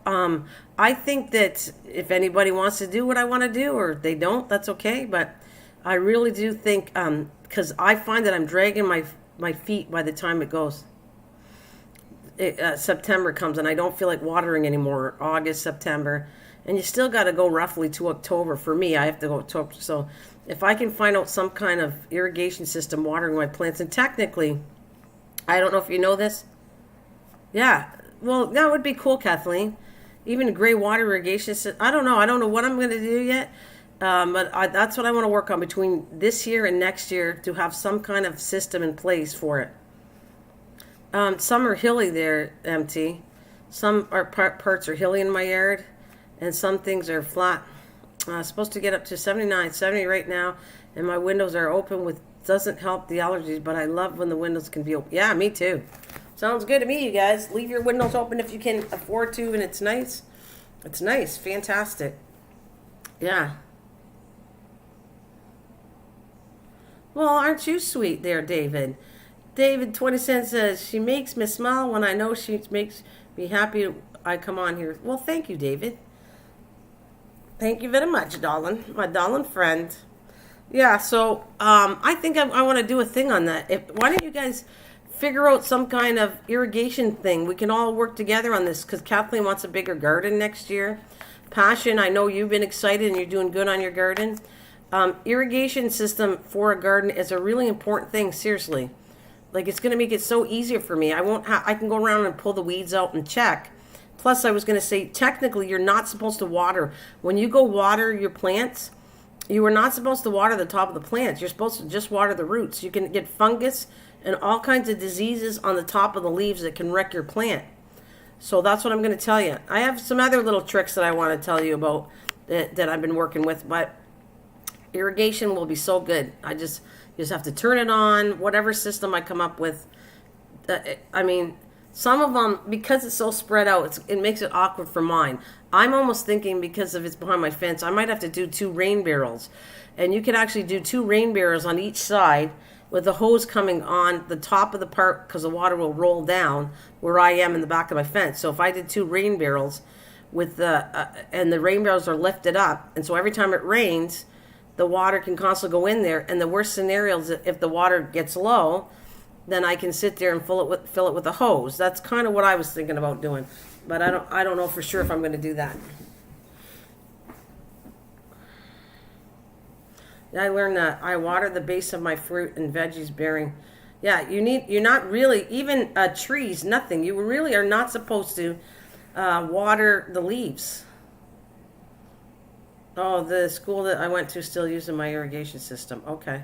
I think that if anybody wants to do what I want to do, or they don't, that's okay. But I really do think, because I find that I'm dragging my feet by the time it goes. September comes and I don't feel like watering anymore. August, September. And you still got to go roughly to October. For me, I have to go October. So if I can find out some kind of irrigation system watering my plants, and technically, I don't know if you know this. Yeah. Well, that would be cool, Kathleen. Even a gray water irrigation system. I don't know what I'm going to do yet. But that's what I want to work on between this year and next year, to have some kind of system in place for it. Some are hilly there, MT. Some are parts are hilly in my yard, and some things are flat. Supposed to get up to 79, 70 right now, and my windows are open, with doesn't help the allergies, but I love when the windows can be open. Yeah, me too. Sounds good to me, you guys. Leave your windows open if you can afford to, and it's nice. It's nice. Fantastic. Yeah. Well, aren't you sweet there, David? David 20 cents says, she makes me smile when I know she makes me happy I come on here. Well, thank you, David. Thank you very much, darling. My darling friend. Yeah, so I think I want to do a thing on that. Why don't you guys figure out some kind of irrigation thing? We can all work together on this, because Kathleen wants a bigger garden next year. Passion, I know you've been excited and you're doing good on your garden. Irrigation system for a garden is a really important thing, seriously. Like, it's going to make it so easier for me. I can go around and pull the weeds out and check. Plus, I was going to say, technically, you're not supposed to water. When you go water your plants, you are not supposed to water the top of the plants. You're supposed to just water the roots. You can get fungus and all kinds of diseases on the top of the leaves that can wreck your plant. So that's what I'm going to tell you. I have some other little tricks that I want to tell you about that I've been working with, but irrigation will be so good. You just have to turn it on, whatever system I come up with. I mean, some of them, because it's so spread out, it makes it awkward for mine. I'm almost thinking, because of it's behind my fence, I might have to do 2 rain barrels. And you can actually do 2 rain barrels on each side, with the hose coming on the top of the part, because the water will roll down where I am in the back of my fence. So if I did 2 rain barrels with and the rain barrels are lifted up, and so every time it rains, the water can constantly go in there. And the worst scenario is if the water gets low, then I can sit there and fill it with a hose. That's kind of what I was thinking about doing, but I don't know for sure if I'm going to do that. I learned that I water the base of my fruit and veggies bearing. Yeah, you're not really, even trees, nothing. You really are not supposed to water the leaves. Oh, the school that I went to still using my irrigation system. Okay.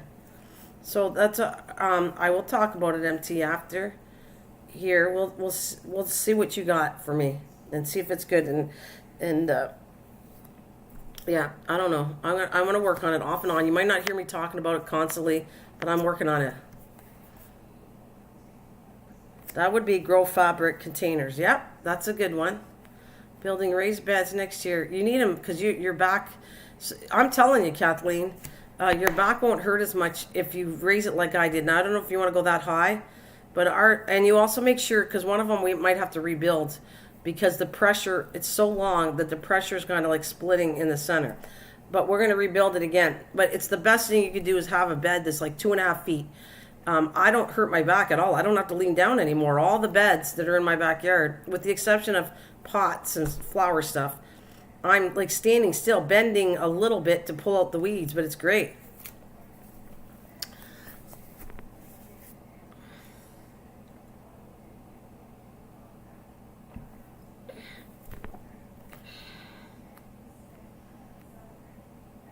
So that's I will talk about it, MT, after here. We'll see what you got for me and see if it's good, and yeah, I don't know. I'm gonna work on it off and on. You might not hear me talking about it constantly, but I'm working on it. That would be grow fabric containers. Yep, that's a good one. Building raised beds next year. You need them because you're back So I'm telling you, Kathleen, your back won't hurt as much if you raise it like I did. Now I don't know if you want to go that high, but and you also make sure, because one of them we might have to rebuild because the pressure, it's so long that the pressure is kind of like splitting in the center. But we're going to rebuild it again. But it's the best thing you could do is have a bed that's like 2.5 feet. I don't hurt my back at all. I don't have to lean down anymore. All the beds that are in my backyard, with the exception of pots and flower stuff, I'm like standing still, bending a little bit to pull out the weeds, but it's great.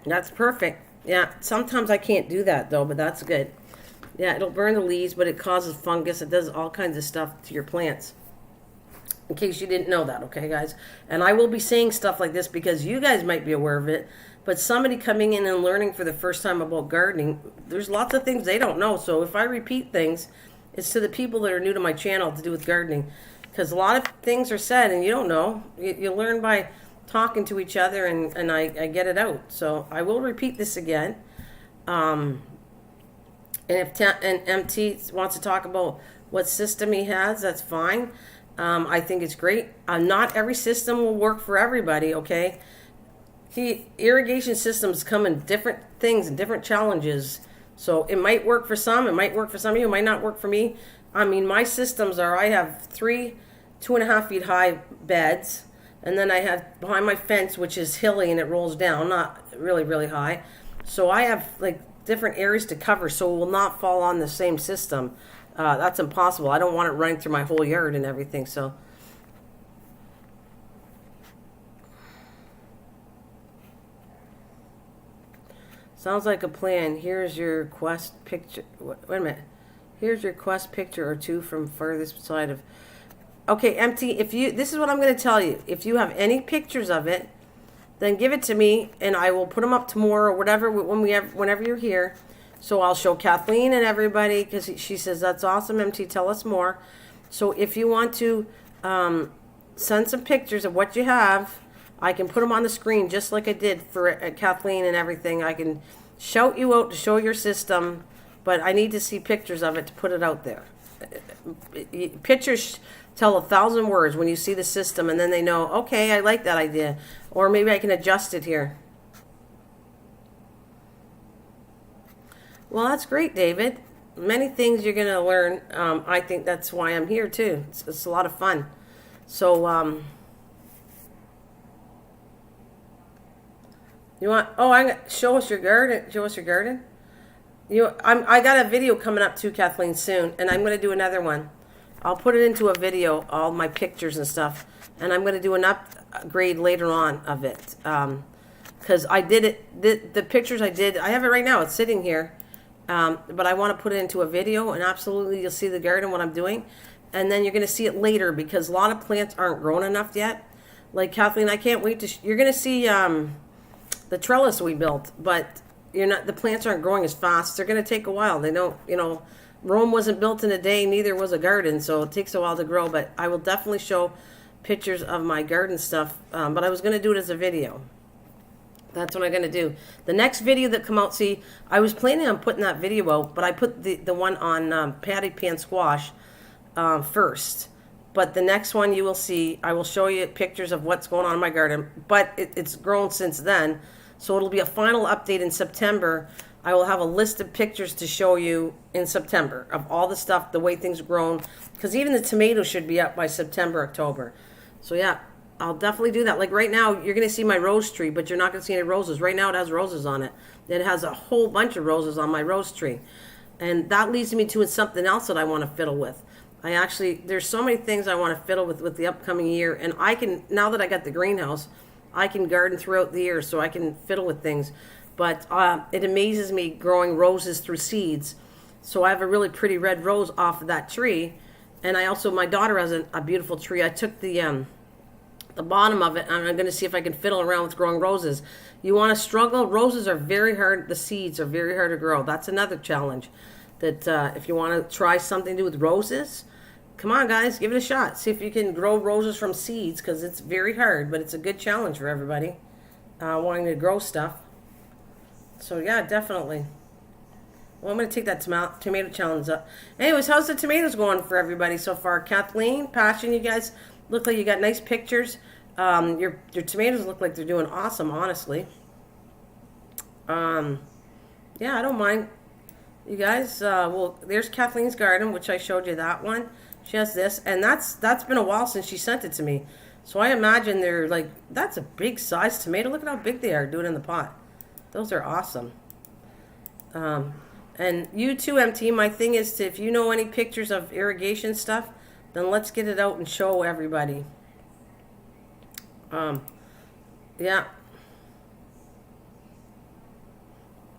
That's perfect. Yeah, sometimes I can't do that though, but that's good. Yeah, it'll burn the leaves, but it causes fungus. It does all kinds of stuff to your plants. In case you didn't know that, okay, guys? And I will be saying stuff like this because you guys might be aware of it, but somebody coming in and learning for the first time about gardening, there's lots of things they don't know. So if I repeat things, it's to the people that are new to my channel to do with gardening, because a lot of things are said and you don't know. You learn by talking to each other, and I get it out. So I will repeat this again. And if MT wants to talk about what system he has, that's fine. I think it's great. Not every system will work for everybody, okay? Irrigation systems come in different things and different challenges. So it might work for some, it might work for some of you, it might not work for me. I mean, my systems are, I have 3 2.5 feet high beds, and then I have behind my fence, which is hilly and it rolls down, not really, really high. So I have like different areas to cover, so it will not fall on the same system. That's impossible. I don't want it running through my whole yard and everything. So sounds like a plan. Here's your quest picture. Wait a minute. Here's your quest picture or two from furthest side of. Okay, empty. If you, this is what I'm going to tell you. If you have any pictures of it, then give it to me, and I will put them up tomorrow or whatever whenever you're here. So I'll show Kathleen and everybody, because she says, that's awesome, MT, tell us more. So if you want to send some pictures of what you have, I can put them on the screen just like I did for Kathleen and everything. I can shout you out to show your system, but I need to see pictures of it to put it out there. Pictures tell 1,000 words when you see the system, and then they know, okay, I like that idea, or maybe I can adjust it here. Well, that's great, David. Many things you're going to learn. I think that's why I'm here, too. It's a lot of fun. So, you want, show us your garden. Show us your garden. I got a video coming up, too, Kathleen, soon, and I'm going to do another one. I'll put it into a video, all my pictures and stuff, and I'm going to do an upgrade later on of it. Because I did it, the pictures I did, I have it right now. It's sitting here. But I want to put it into a video, and absolutely you'll see the garden, what I'm doing. And then you're going to see it later, because a lot of plants aren't grown enough yet. Like Kathleen, I can't wait to, you're going to see the trellis we built, but the plants aren't growing as fast. They're going to take a while. They don't, Rome wasn't built in a day, neither was a garden, so it takes a while to grow. But I will definitely show pictures of my garden stuff, but I was going to do it as a video. That's what I'm going to do. The next video that come out, see, I was planning on putting that video out, but I put the one on patty pan squash first. But the next one you will see, I will show you pictures of what's going on in my garden. But it's grown since then, so it'll be a final update in September. I will have a list of pictures to show you in September of all the stuff, the way things grown. Because even the tomatoes should be up by September, October. So yeah. I'll definitely do that. Like right now, you're going to see my rose tree, but you're not going to see any roses. Right now, it has roses on it. It has a whole bunch of roses on my rose tree. And that leads me to something else that I want to fiddle with. There's so many things I want to fiddle with the upcoming year. And I can, now that I got the greenhouse, I can garden throughout the year, so I can fiddle with things. But it amazes me growing roses through seeds. So I have a really pretty red rose off of that tree. And my daughter has a beautiful tree. I took the bottom of it, and I'm going to see if I can fiddle around with growing roses. You want to struggle? Roses are very hard. The seeds are very hard to grow. That's another challenge. That if you want to try something to do with roses, come on, guys, give it a shot. See if you can grow roses from seeds, because it's very hard, but it's a good challenge for everybody. wanting to grow stuff. So yeah, definitely. Well, I'm going to take that tomato challenge up. Anyways, how's the tomatoes going for everybody so far? Kathleen, Passion, you guys look like you got nice pictures. Your tomatoes look like they're doing awesome, honestly. Yeah, I don't mind. You guys, well, there's Kathleen's garden, which I showed you that one. She has this, and that's been a while since she sent it to me. So I imagine they're like, that's a big size tomato. Look at how big they are doing in the pot. Those are awesome. And you too, MT. My thing is to, if you know any pictures of irrigation stuff, then let's get it out and show everybody. Yeah.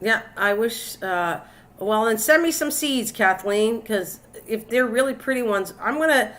Yeah, I wish, well, and send me some seeds, Kathleen, because if they're really pretty ones, I'm gonna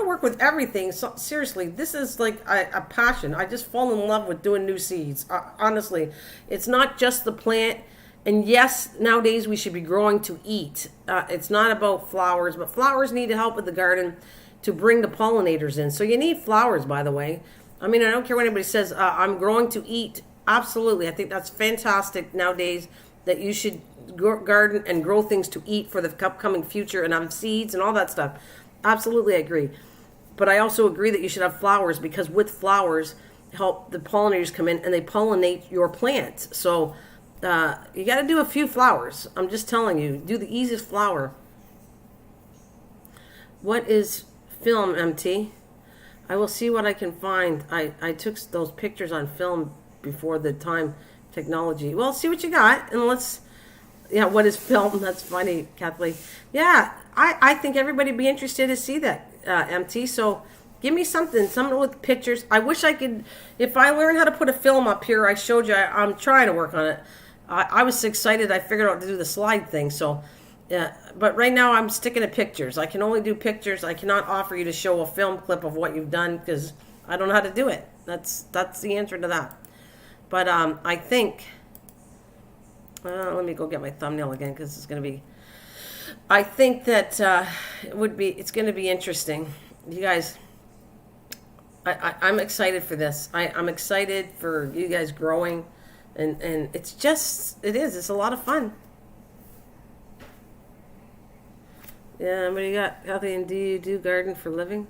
work with everything. So, seriously, this is like a passion. I just fall in love with doing new seeds. Honestly, it's not just the plant. And yes, nowadays we should be growing to eat. It's not about flowers, but flowers need to help with the garden to bring the pollinators in. So you need flowers, by the way. I mean, I don't care what anybody says. I'm growing to eat. Absolutely. I think that's fantastic nowadays that you should garden and grow things to eat for the upcoming future and have seeds and all that stuff. Absolutely, I agree. But I also agree that you should have flowers because with flowers, help the pollinators come in and they pollinate your plants. So you got to do a few flowers. I'm just telling you, do the easiest flower. What is film, MT? I will see what I can find. I took those pictures on film before the time technology. Well, see what you got, and let's, yeah, what is film? That's funny, Kathleen. Yeah, I think everybody would be interested to see that, MT. So give me something with pictures. I wish I could, if I learned how to put a film up here, I showed you, I'm trying to work on it. I was excited. I figured out to do the slide thing. So, yeah. But right now I'm sticking to pictures. I can only do pictures. I cannot offer you to show a film clip of what you've done because I don't know how to do it. That's the answer to that. But I think, let me go get my thumbnail again because it's going to be, I think that it's going to be interesting. You guys, I'm excited for this. I'm excited for you guys growing. And it's a lot of fun. Yeah, what do you got? Kathleen, do you do garden for living?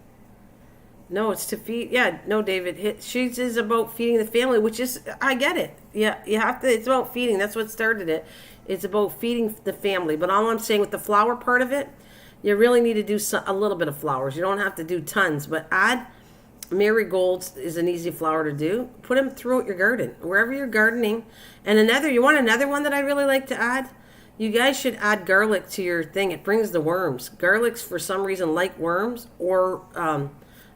No, it's to feed. Yeah, no, David. She's is about feeding the family, which is, I get it. Yeah, you have to, it's about feeding. That's what started it. It's about feeding the family. But all I'm saying with the flower part of it, you really need to do a little bit of flowers. You don't have to do tons, but add marigolds is an easy flower to do. Put them throughout your garden, wherever you're gardening. And you want another one that I really like to add? You guys should add garlic to your thing. It brings the worms. Garlics, for some reason, like worms. Or,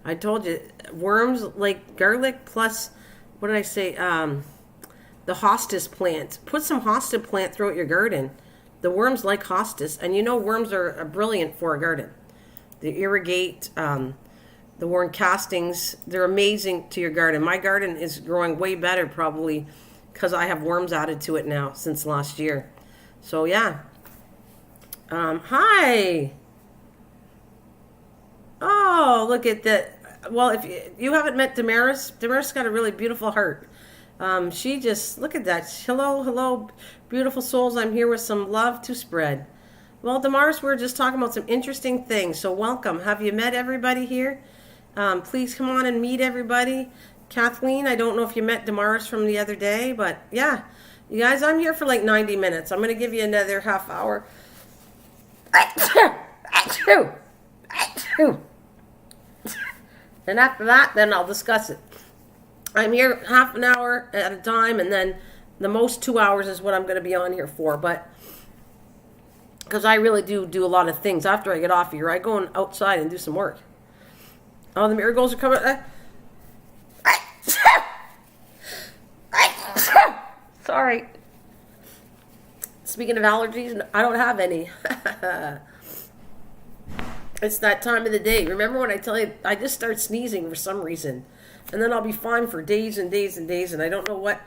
I told you, worms like garlic plus, what did I say? The hostas plant. Put some hosta plant throughout your garden. The worms like hostas. And you know worms are brilliant for a garden. They irrigate, the worm castings, they're amazing to your garden. My garden is growing way better probably because I have worms added to it now since last year. So yeah. Hi. Oh, look at that. Well, if you haven't met Damaris, Damaris got a really beautiful heart. She just, look at that. Hello, beautiful souls. I'm here with some love to spread. Well, Damaris, we're just talking about some interesting things. So welcome. Have you met everybody here? Please come on and meet everybody. Kathleen, I don't know if you met Damaris from the other day, but yeah. You guys, I'm here for like 90 minutes. I'm going to give you another half hour. And after that, then I'll discuss it. I'm here half an hour at a time, and then the most 2 hours is what I'm going to be on here for. But because I really do a lot of things after I get off here. I go outside and do some work. Oh, the marigolds are coming. Sorry. Speaking of allergies, I don't have any. It's that time of the day. Remember when I tell you, I just start sneezing for some reason. And then I'll be fine for days and days and days, and I don't know what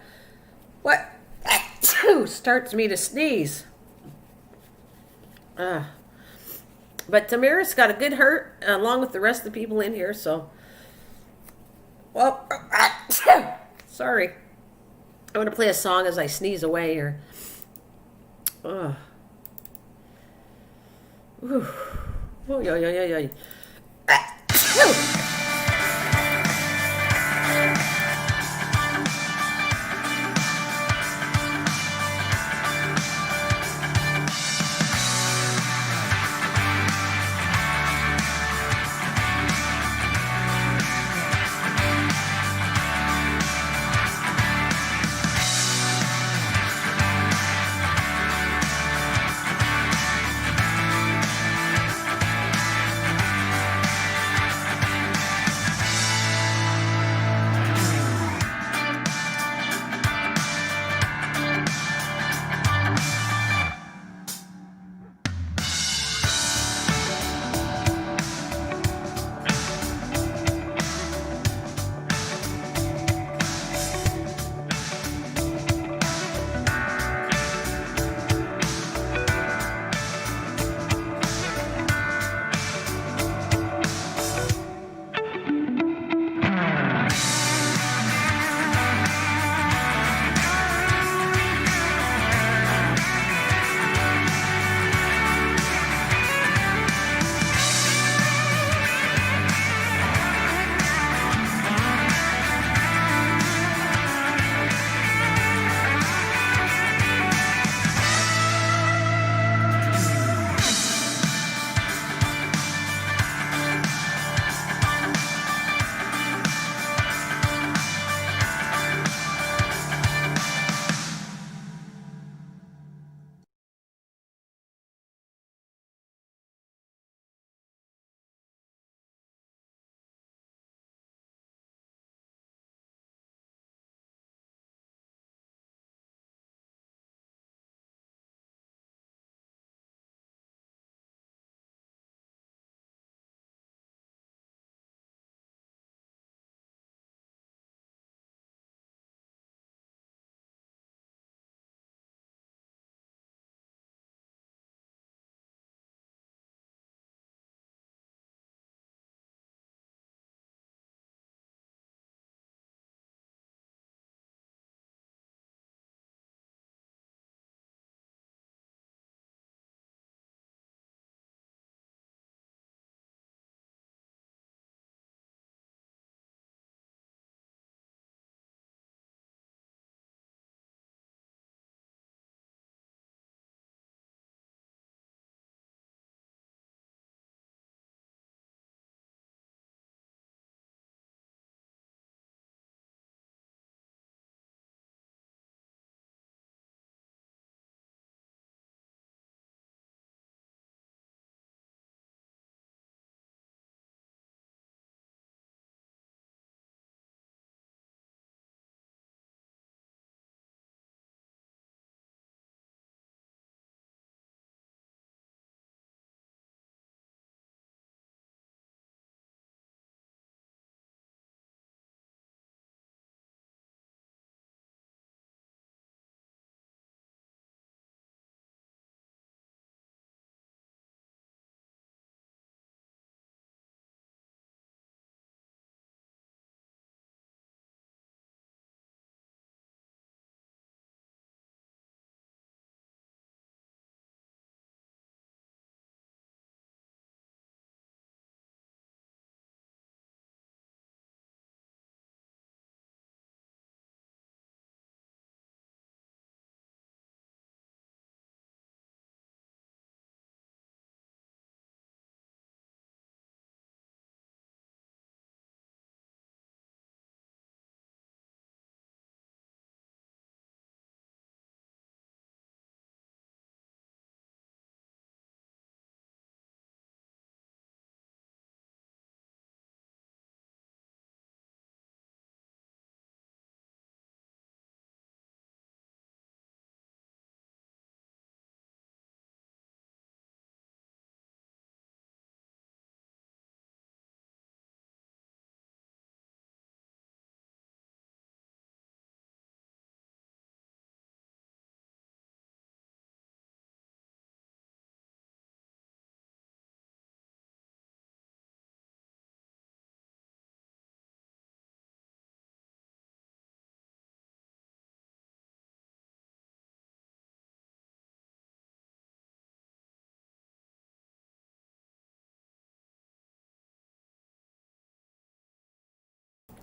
starts me to sneeze. But Tamara's got a good hurt, along with the rest of the people in here, so. Well, sorry. I'm going to play a song as I sneeze away here. Ugh. Whew. Oh, yeah, yeah, yeah, yeah.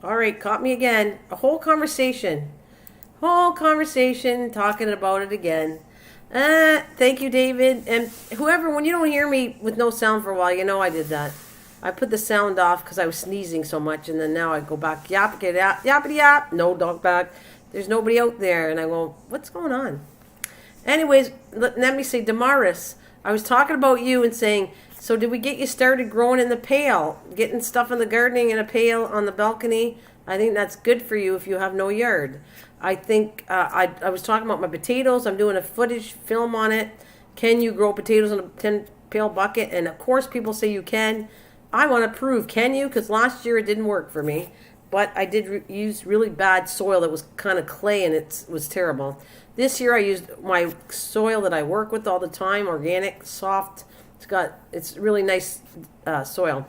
All right, caught me again. A whole conversation. Whole conversation talking about it again. Thank you, David. And whoever, when you don't hear me with no sound for a while, you know I did that. I put the sound off because I was sneezing so much, and then now I go back, yap, get yap, yappity yap. No dog back. There's nobody out there, and I go, what's going on? Anyways, let me say, Damaris, I was talking about you and saying, so did we get you started growing in the pail, getting stuff in the gardening in a pail on the balcony? I think that's good for you if you have no yard. I think I was talking about my potatoes. I'm doing a footage film on it. Can you grow potatoes in a 10 pail bucket? And of course, people say you can. I want to prove, can you? Because last year it didn't work for me. But I did use really bad soil that was kind of clay, and it was terrible. This year I used my soil that I work with all the time, organic, soft. It's really nice soil.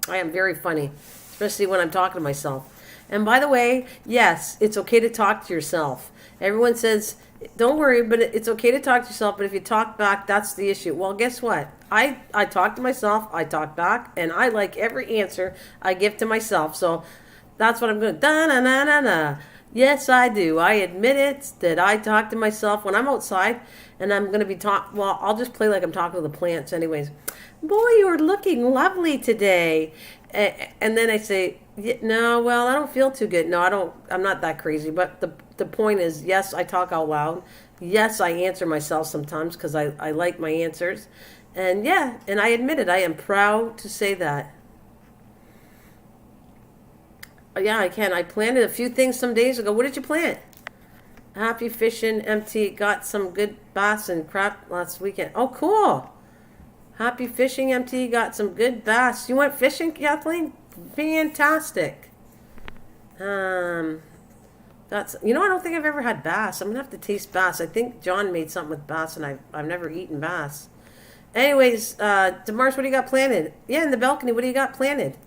I am very funny, especially when I'm talking to myself. And by the way, yes, it's okay to talk to yourself. Everyone says, don't worry, but it's okay to talk to yourself, but if you talk back, that's the issue. Well, guess what? I talk to myself, I talk back, and I like every answer I give to myself. So that's what I'm going to da-na-na-na-na. Yes, I do. I admit it that I talk to myself when I'm outside, and I'm going to be well, I'll just play like I'm talking to the plants anyways. Boy, you're looking lovely today. And then I say, no, well, I don't feel too good. No, I'm not that crazy. But the point is, yes, I talk out loud. Yes, I answer myself sometimes because I like my answers. And yeah, and I admit it. I am proud to say that. Yeah, I can. I planted a few things some days ago. What did you plant? Happy fishing, empty. Got some good bass and crap last weekend. Oh, cool. Happy fishing, MT. Got some good bass. You went fishing, Kathleen? Fantastic. I don't think I've ever had bass. I'm gonna have to taste bass. I think John made something with bass, and I've never eaten bass. Anyways, Damaris, what do you got planted? Yeah, in the balcony. What do you got planted?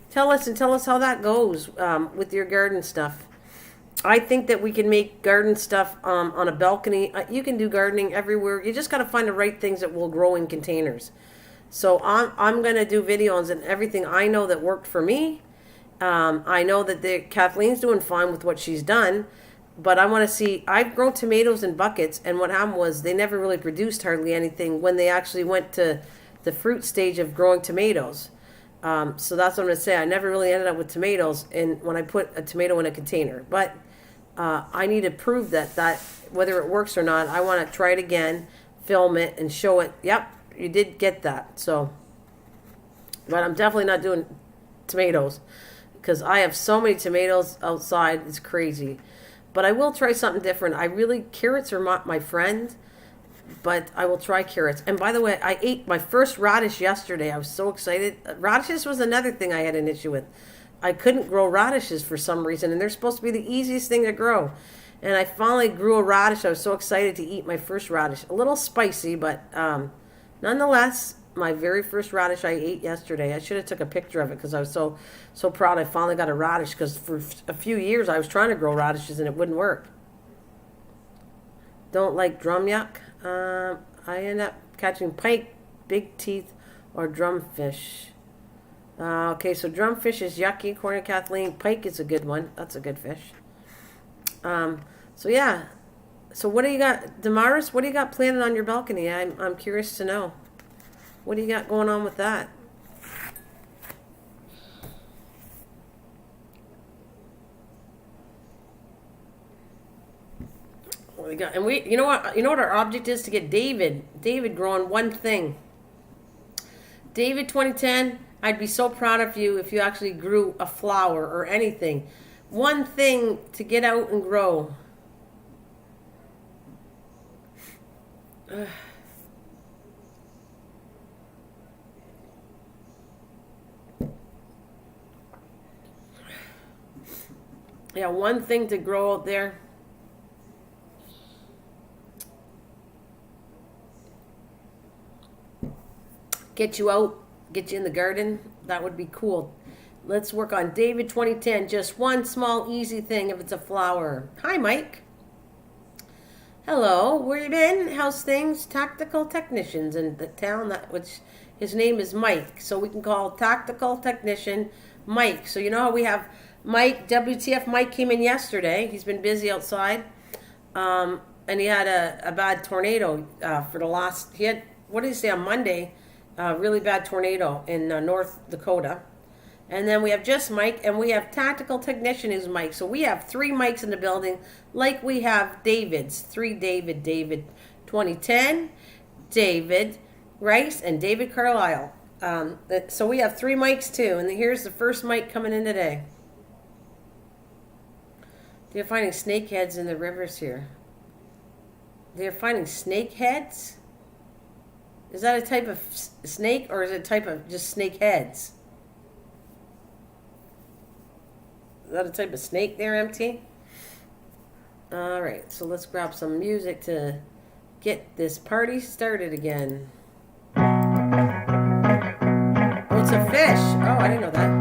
Tell us how that goes with your garden stuff. I think that we can make garden stuff on a balcony. You can do gardening everywhere. You just got to find the right things that will grow in containers. So I'm going to do videos and everything I know that worked for me. I know that Kathleen's doing fine with what she's done, but I want to see. I've grown tomatoes in buckets, and what happened was they never really produced hardly anything when they actually went to the fruit stage of growing tomatoes. So that's what I'm going to say. I never really ended up with tomatoes when I put a tomato in a container, but I need to prove that whether it works or not. I want to try it again, film it, and show it. Yep, you did get that. So, but I'm definitely not doing tomatoes because I have so many tomatoes outside. It's crazy. But I will try something different. Carrots are my friend, but I will try carrots. And by the way, I ate my first radish yesterday. I was so excited. Radishes was another thing I had an issue with. I couldn't grow radishes for some reason, and they're supposed to be the easiest thing to grow. And I finally grew a radish. I was so excited to eat my first radish. A little spicy, but nonetheless, my very first radish I ate yesterday. I should have took a picture of it because I was so proud I finally got a radish, because for a few years I was trying to grow radishes and it wouldn't work. Don't like drum yuck. I end up catching pike, big teeth, or drumfish. Okay, so drumfish is yucky, according to Kathleen. Pike is a good one. That's a good fish. So yeah. So what do you got, Damaris? What do you got planted on your balcony? I'm curious to know. What do you got going on with that? What we got? And you know what our object is? To get David growing one thing. David 2010. I'd be so proud of you if you actually grew a flower or anything. One thing to get out and grow. Yeah, one thing to grow out there. Get you out. Get you in the garden. That would be cool. Let's work on David 2010. Just one small easy thing if it's a flower. Hi, Mike. Hello. Where you been? How's things? Tactical technicians in the town which His name is Mike, so we can call Tactical Technician Mike. So you know how we have Mike, WTF Mike came in yesterday. He's been busy outside. And he had a bad tornado for the last, he had, what did he say, on Monday, really bad tornado in North Dakota. And then we have just Mike, and we have Tactical Technician is Mike. So we have 3 Mikes in the building, like we have David's. 3 David 2010, David Rice, and David Carlisle. So we have 3 Mikes too, and here's the first Mike coming in today. They're finding snake heads in the rivers here. They're finding snake heads? Is that a type of snake, or is it a type of just snake heads? Is that a type of snake there, MT? Alright, so let's grab some music to get this party started again. Oh, it's a fish. Oh, I didn't know that.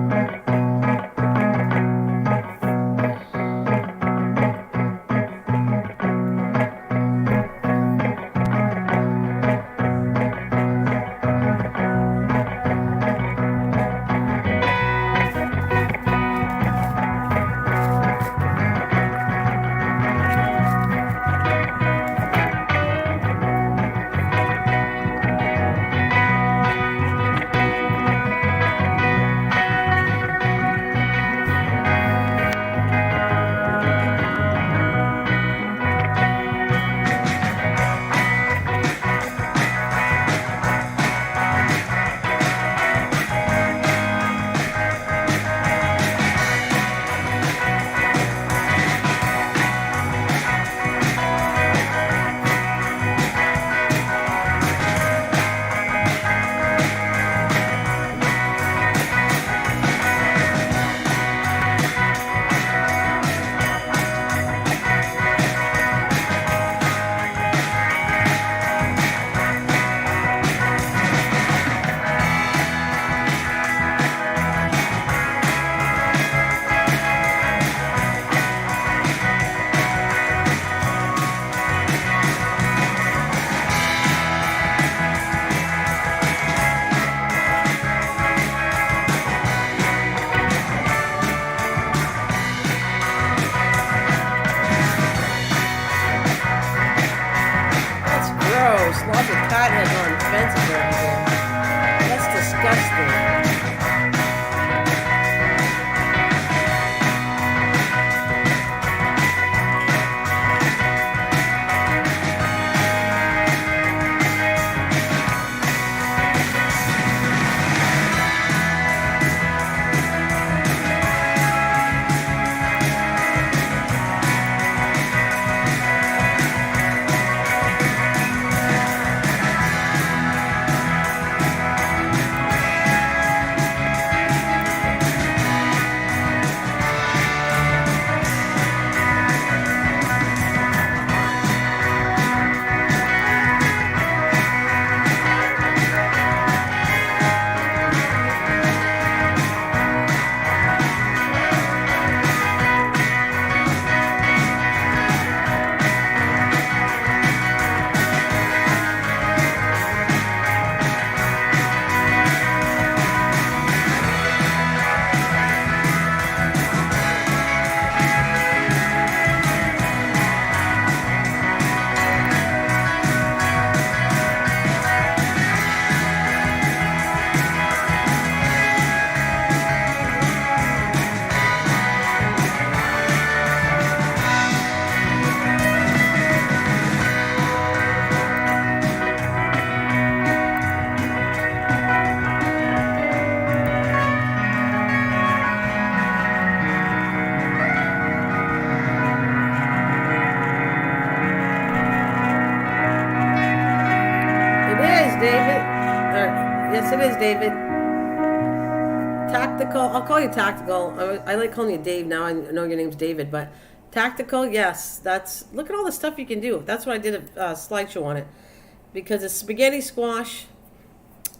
Lots of cottonheads on fences over here. That's disgusting. Yes, it is, David. Tactical. I'll call you Tactical. I like calling you Dave now. I know your name's David, but Tactical, yes. That's, look at all the stuff you can do. That's why I did a slideshow on it. Because it's spaghetti squash,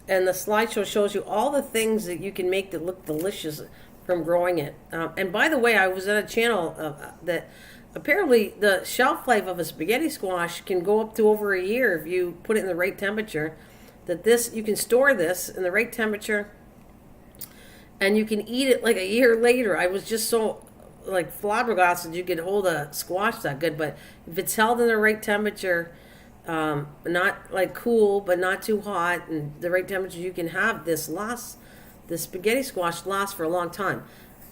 and the slideshow shows you all the things that you can make that look delicious from growing it. And by the way, I was at a channel that apparently the shelf life of a spaghetti squash can go up to over a year if you put it in the right temperature. that this, you can store this in the right temperature and you can eat it like a year later. I was just so like flabbergasted you could hold a squash that good, but if it's held in the right temperature, not like cool but not too hot, and the right temperature, you can have this spaghetti squash lasts for a long time.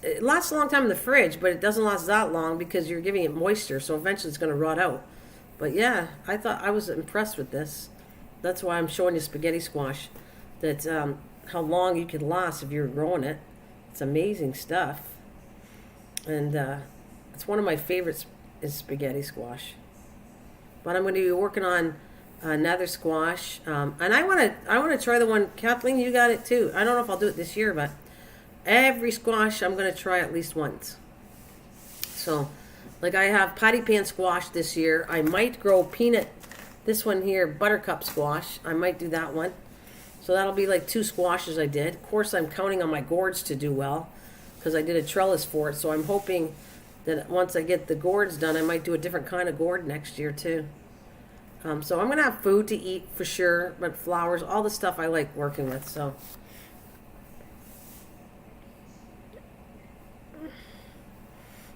It lasts a long time in the fridge, but it doesn't last that long because you're giving it moisture, so eventually it's going to rot out. But yeah, I was impressed with this. That's why I'm showing you spaghetti squash, that how long you could last if you're growing it. It's amazing stuff. And it's one of my favorites is spaghetti squash. But I'm going to be working on another squash, and I want to try the one, Kathleen. You got it too. I don't know if I'll do it this year, but every squash I'm going to try at least once. So, like I have patty pan squash this year. I might grow peanut. This one here, buttercup squash. I might do that one. So that'll be like 2 squashes I did. Of course, I'm counting on my gourds to do well because I did a trellis for it. So I'm hoping that once I get the gourds done, I might do a different kind of gourd next year too. So I'm going to have food to eat for sure, but flowers, all the stuff I like working with. So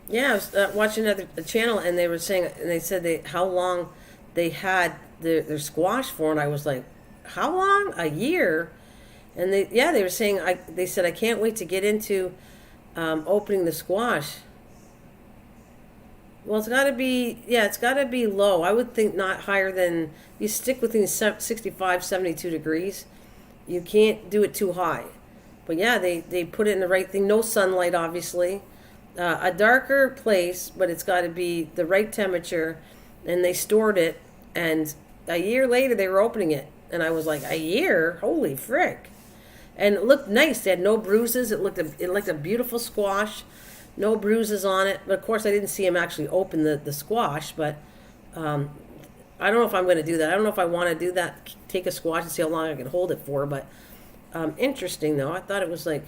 yeah, I was watching a channel, and they were saying, and they said how long they had their squash for, and I was like, how long? A year? And they were saying, they said, I can't wait to get into opening the squash. Well, it's got to be low. I would think not higher than, you stick within 65, 72 degrees. You can't do it too high. But yeah, they put it in the right thing. No sunlight, obviously. A darker place, but it's got to be the right temperature. And they stored it, and a year later they were opening it. And I was like, a year? Holy frick. And it looked nice. They had no bruises. It looked like a beautiful squash. No bruises on it. But of course, I didn't see him actually open the squash. But I don't know if I'm going to do that. I don't know if I want to do that, take a squash and see how long I can hold it for. But interesting, though. I thought it was like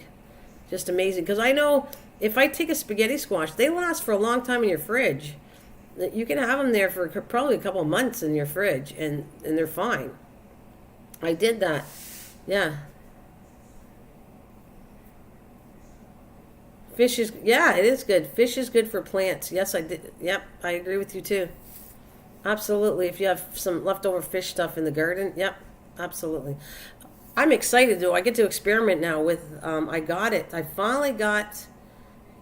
just amazing. Because I know if I take a spaghetti squash, they last for a long time in your fridge. You can have them there for probably a couple of months in your fridge, and they're fine. I did that. Yeah. Fish is, yeah, it is good. Fish is good for plants. Yes, I did. Yep, I agree with you too. Absolutely. If you have some leftover fish stuff in the garden, yep, absolutely. I'm excited though. I get to experiment now with, I got it. I finally got,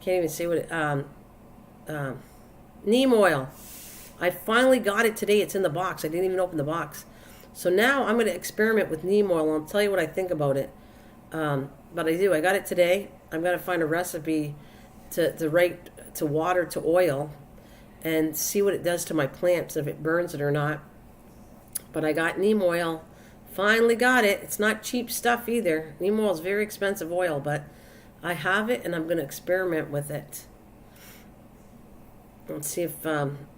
can't even say what it, neem oil. I finally got it today. It's in the box. I didn't even open the box. So now I'm going to experiment with neem oil, and I'll tell you what I think about it. But I do. I got it today. I'm going to find a recipe to water to oil and see what it does to my plants, if it burns it or not. But I got neem oil. Finally got it. It's not cheap stuff either. Neem oil is very expensive oil, but I have it, and I'm going to experiment with it. Let's see if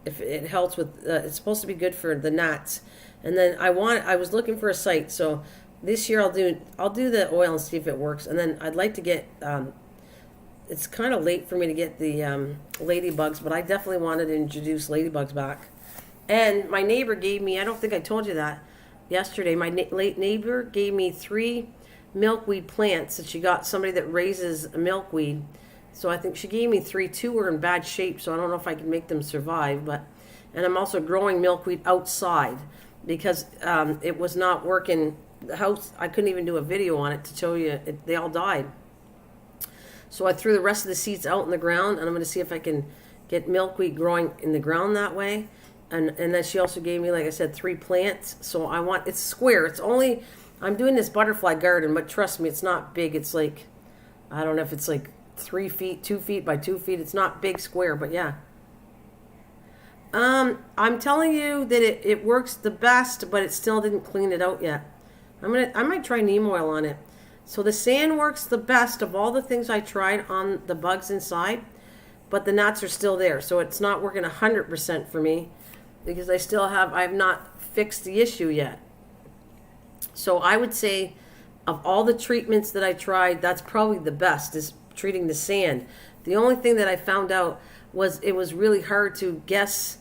it helps with. It's supposed to be good for the gnats. And then I was looking for a site, so this year I'll do the oil and see if it works. And then I'd like to get. It's kind of late for me to get the ladybugs, but I definitely wanted to introduce ladybugs back. And my neighbor gave me. I don't think I told you that yesterday. My late neighbor gave me 3 milkweed plants that she got somebody that raises a milkweed. So I think she gave me 3. 2 were in bad shape, so I don't know if I can make them survive. And I'm also growing milkweed outside because it was not working. The house, I couldn't even do a video on it to show you. They all died. So I threw the rest of the seeds out in the ground, and I'm going to see if I can get milkweed growing in the ground that way. And then she also gave me, like I said, 3 plants. So it's square. It's only, I'm doing this butterfly garden, but trust me, it's not big. It's like, I don't know if it's like 3 feet, 2 feet by 2 feet. It's not big square, but yeah. I'm telling you that it works the best, but it still didn't clean it out yet. I might try neem oil on it. So the sand works the best of all the things I tried on the bugs inside, but the gnats are still there. So it's not working 100% for me because I have not fixed the issue yet. So I would say of all the treatments that I tried, that's probably the best, is treating the sand. The only thing that I found out was it was really hard to guess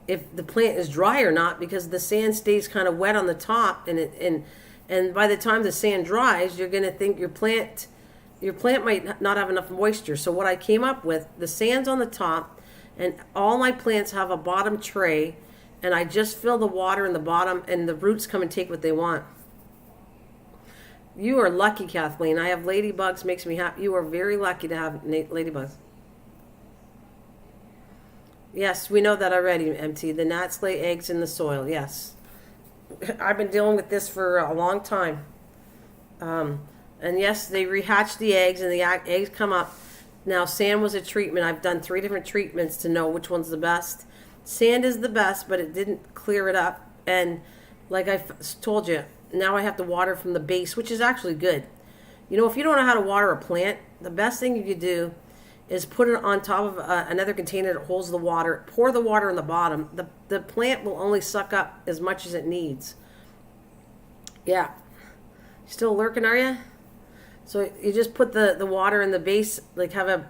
if the plant is dry or not because the sand stays kind of wet on the top, and And by the time the sand dries, you're going to think your plant might not have enough moisture. So what I came up with, the sand's on the top, and all my plants have a bottom tray, and I just fill the water in the bottom, and the roots come and take what they want. You are lucky, Kathleen. I have ladybugs, makes me happy. You are very lucky to have ladybugs. Yes, we know that already, MT. The gnats lay eggs in the soil, yes. I've been dealing with this for a long time. And yes, they rehatch the eggs, and the eggs come up. Now, sand was a treatment. I've done 3 different treatments to know which one's the best. Sand is the best, but it didn't clear it up. And like I told you, now I have to water from the base, which is actually good. You know, if you don't know how to water a plant, the best thing you could do is put it on top of another container that holds the water. Pour the water in the bottom. The plant will only suck up as much as it needs. Yeah. Still lurking, are you? So you just put the water in the base, like have a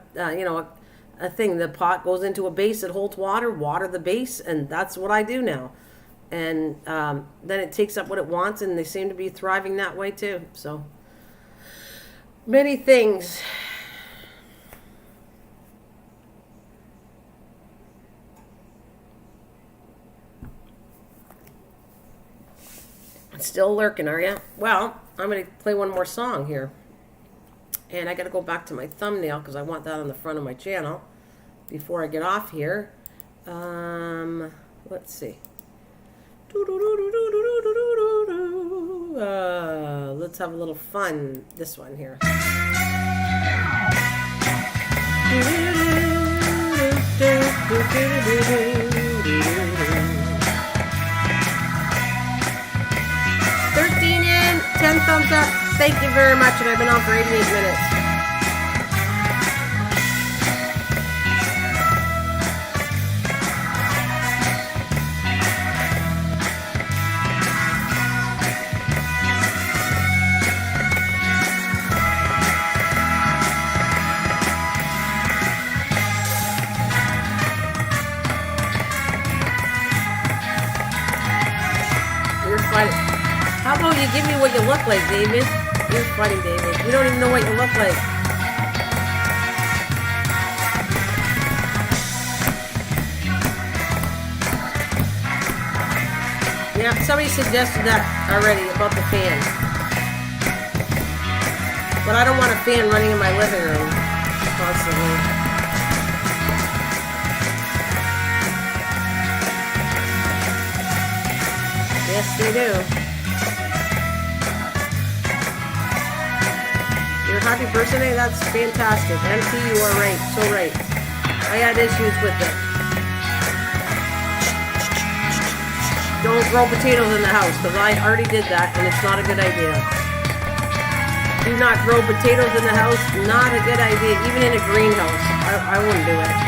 thing. The pot goes into a base that holds water the base, and that's what I do now. And then it takes up what it wants, and they seem to be thriving that way too. So many things. Still lurking, are you? Well, I'm going to play one more song here. And I got to go back to my thumbnail because I want that on the front of my channel before I get off here. Let's see. Let's have a little fun. This one here. In, 10 thumbs up. Thank you very much, and I've been on for 88 minutes. You're fighting. How about you give me what you look like, David? You're funny, David. You don't even know what you look like. Yeah, somebody suggested that already about the fan. But I don't want a fan running in my living room constantly. Yes, they do. You're a happy person, eh? That's fantastic. MC, you are right. So right. I had issues with it. Don't grow potatoes in the house, because I already did that, and it's not a good idea. Do not grow potatoes in the house. Not a good idea. Even in a greenhouse. I wouldn't do it.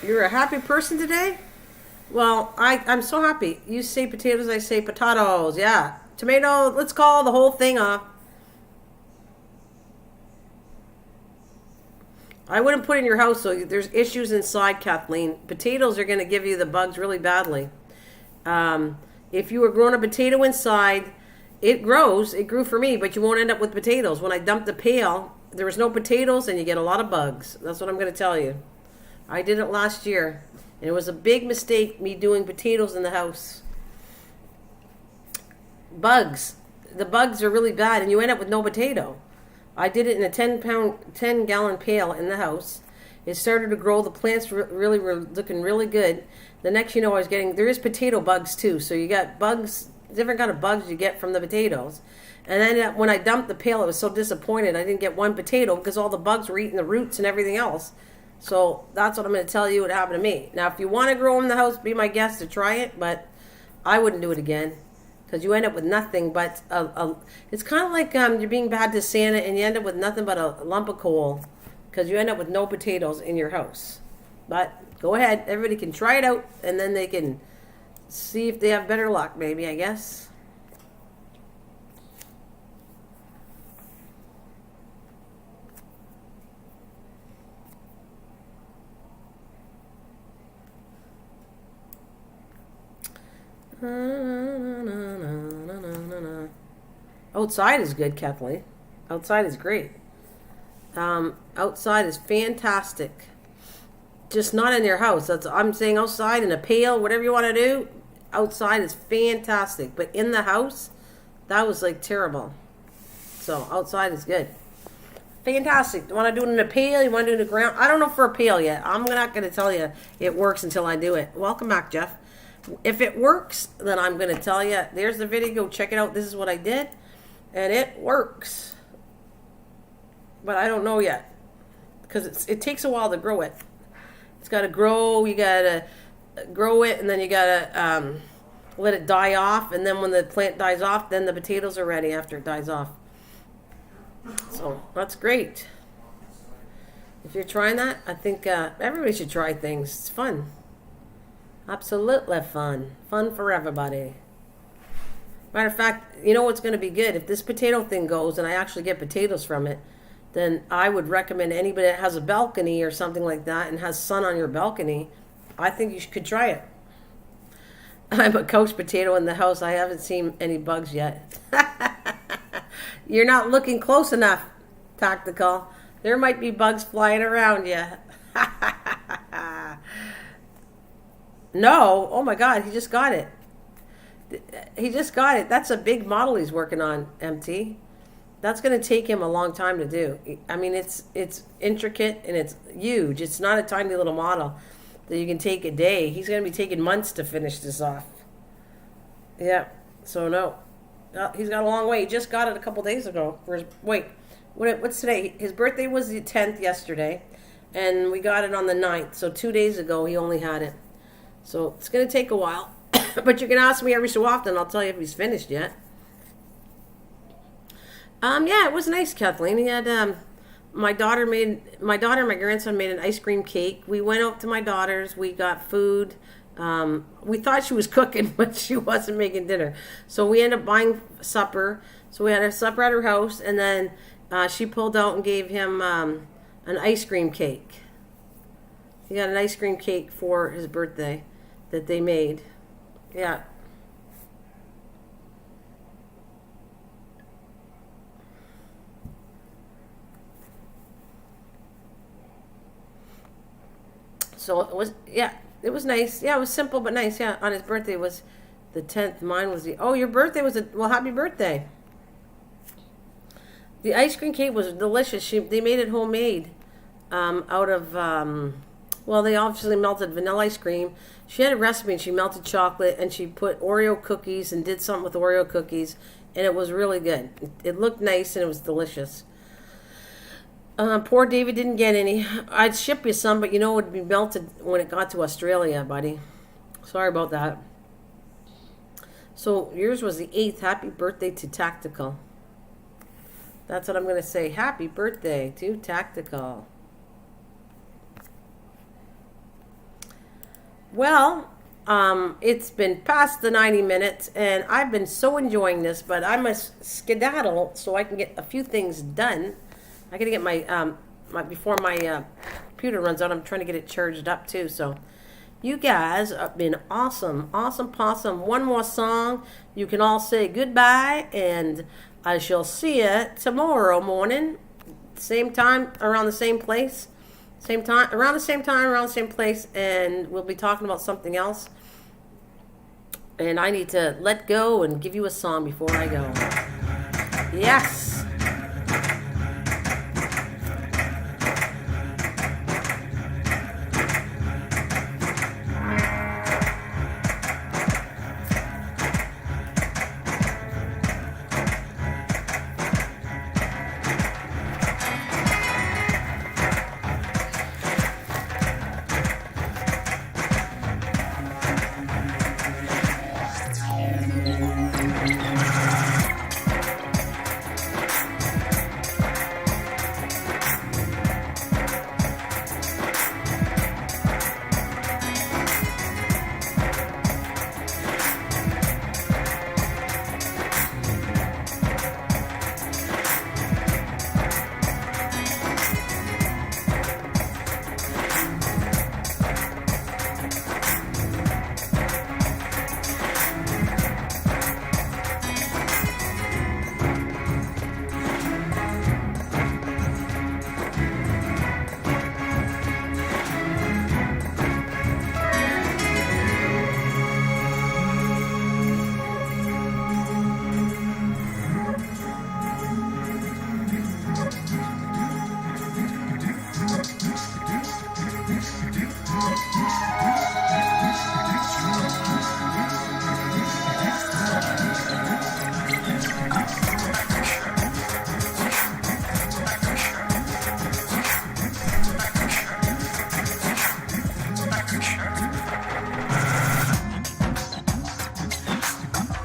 You're a happy person today? Well, I'm so happy. You say potatoes, I say potatoes. Yeah. Tomato, let's call the whole thing off. I wouldn't put it in your house, so there's issues inside, Kathleen. Potatoes are going to give you the bugs really badly. If you were growing a potato inside, it grows. It grew for me, but you won't end up with potatoes. When I dumped the pail, there was no potatoes, and you get a lot of bugs. That's what I'm going to tell you. I did it last year, and it was a big mistake, me doing potatoes in the house. Bugs. The bugs are really bad, and you end up with no potato. I did it in a 10-gallon pail in the house. It started to grow. The plants really were looking really good. The next you know, I was getting, there is potato bugs too. So you got bugs, different kind of bugs you get from the potatoes. And then when I dumped the pail, I was so disappointed. I didn't get one potato because all the bugs were eating the roots and everything else. So that's what I'm going to tell you what happened to me. Now, if you want to grow them in the house, be my guest to try it, but I wouldn't do it again because you end up with nothing but it's kind of like you're being bad to Santa and you end up with nothing but a lump of coal because you end up with no potatoes in your house. But go ahead, everybody can try it out and then they can see if they have better luck, maybe, I guess. Outside is good, Kathleen. Outside is great. Outside is fantastic. Just not in your house. I'm saying outside in a pail, whatever you want to do. Outside is fantastic, but in the house, that was like terrible. So outside is good. Fantastic. You want to do it in a pail? You want to do it in the ground? I don't know for a pail yet. I'm not going to tell you it works until I do it. Welcome back, Jeff. If it works, then I'm going to tell you. There's the video. Go check it out. This is what I did. And it works. But I don't know yet. Because it takes a while to grow it. It's got to grow. You got to grow it. And then you got to let it die off. And then when the plant dies off, then the potatoes are ready after it dies off. So that's great. If you're trying that, I think everybody should try things. It's fun. Absolutely fun. Fun for everybody. Matter of fact, you know what's going to be good? If this potato thing goes and I actually get potatoes from it, then I would recommend anybody that has a balcony or something like that and has sun on your balcony, I think you could try it. I'm a couch potato in the house. I haven't seen any bugs yet. You're not looking close enough, Tactical. There might be bugs flying around you. No. Oh, my God. He just got it. He just got it. That's a big model he's working on, MT. That's going to take him a long time to do. I mean, it's intricate and it's huge. It's not a tiny little model that you can take a day. He's going to be taking months to finish this off. Yeah. So, no. He's got a long way. He just got it a couple days ago. What's today? His birthday was the 10th yesterday, and we got it on the 9th. So 2 days ago, he only had it. So it's going to take a while. But you can ask me every so often. I'll tell you if he's finished yet. Yeah, it was nice, Kathleen. He had my daughter and my grandson made an ice cream cake. We went up to my daughter's. We got food. We thought she was cooking, but she wasn't making dinner. So we ended up buying supper. So we had a supper at her house, and then she pulled out and gave him an ice cream cake. He got an ice cream cake for his birthday that they made. Yeah. So it was, yeah, it was nice. Yeah, it was simple but nice. Yeah, on his birthday was the 10th. Mine was your birthday was well, happy birthday. The ice cream cake was delicious. They made it homemade out of, well, they obviously melted vanilla ice cream. She had a recipe and she melted chocolate and she put Oreo cookies and did something with Oreo cookies. And it was really good. It looked nice and it was delicious. Poor David didn't get any. I'd ship you some, but you know it would be melted when it got to Australia, buddy. Sorry about that. So yours was the 8th. Happy birthday to Tactical. That's what I'm going to say. Happy birthday to Tactical. Well, it's been past the 90 minutes, and I've been so enjoying this, but I must skedaddle so I can get a few things done. I got to get my before my computer runs out. I'm trying to get it charged up, too. So you guys have been awesome. Awesome possum. One more song. You can all say goodbye, and I shall see you tomorrow morning. Same time, around the same place. Same time, around the same time, around the same place, and we'll be talking about something else. And I need to let go and give you a song before I go. Yes.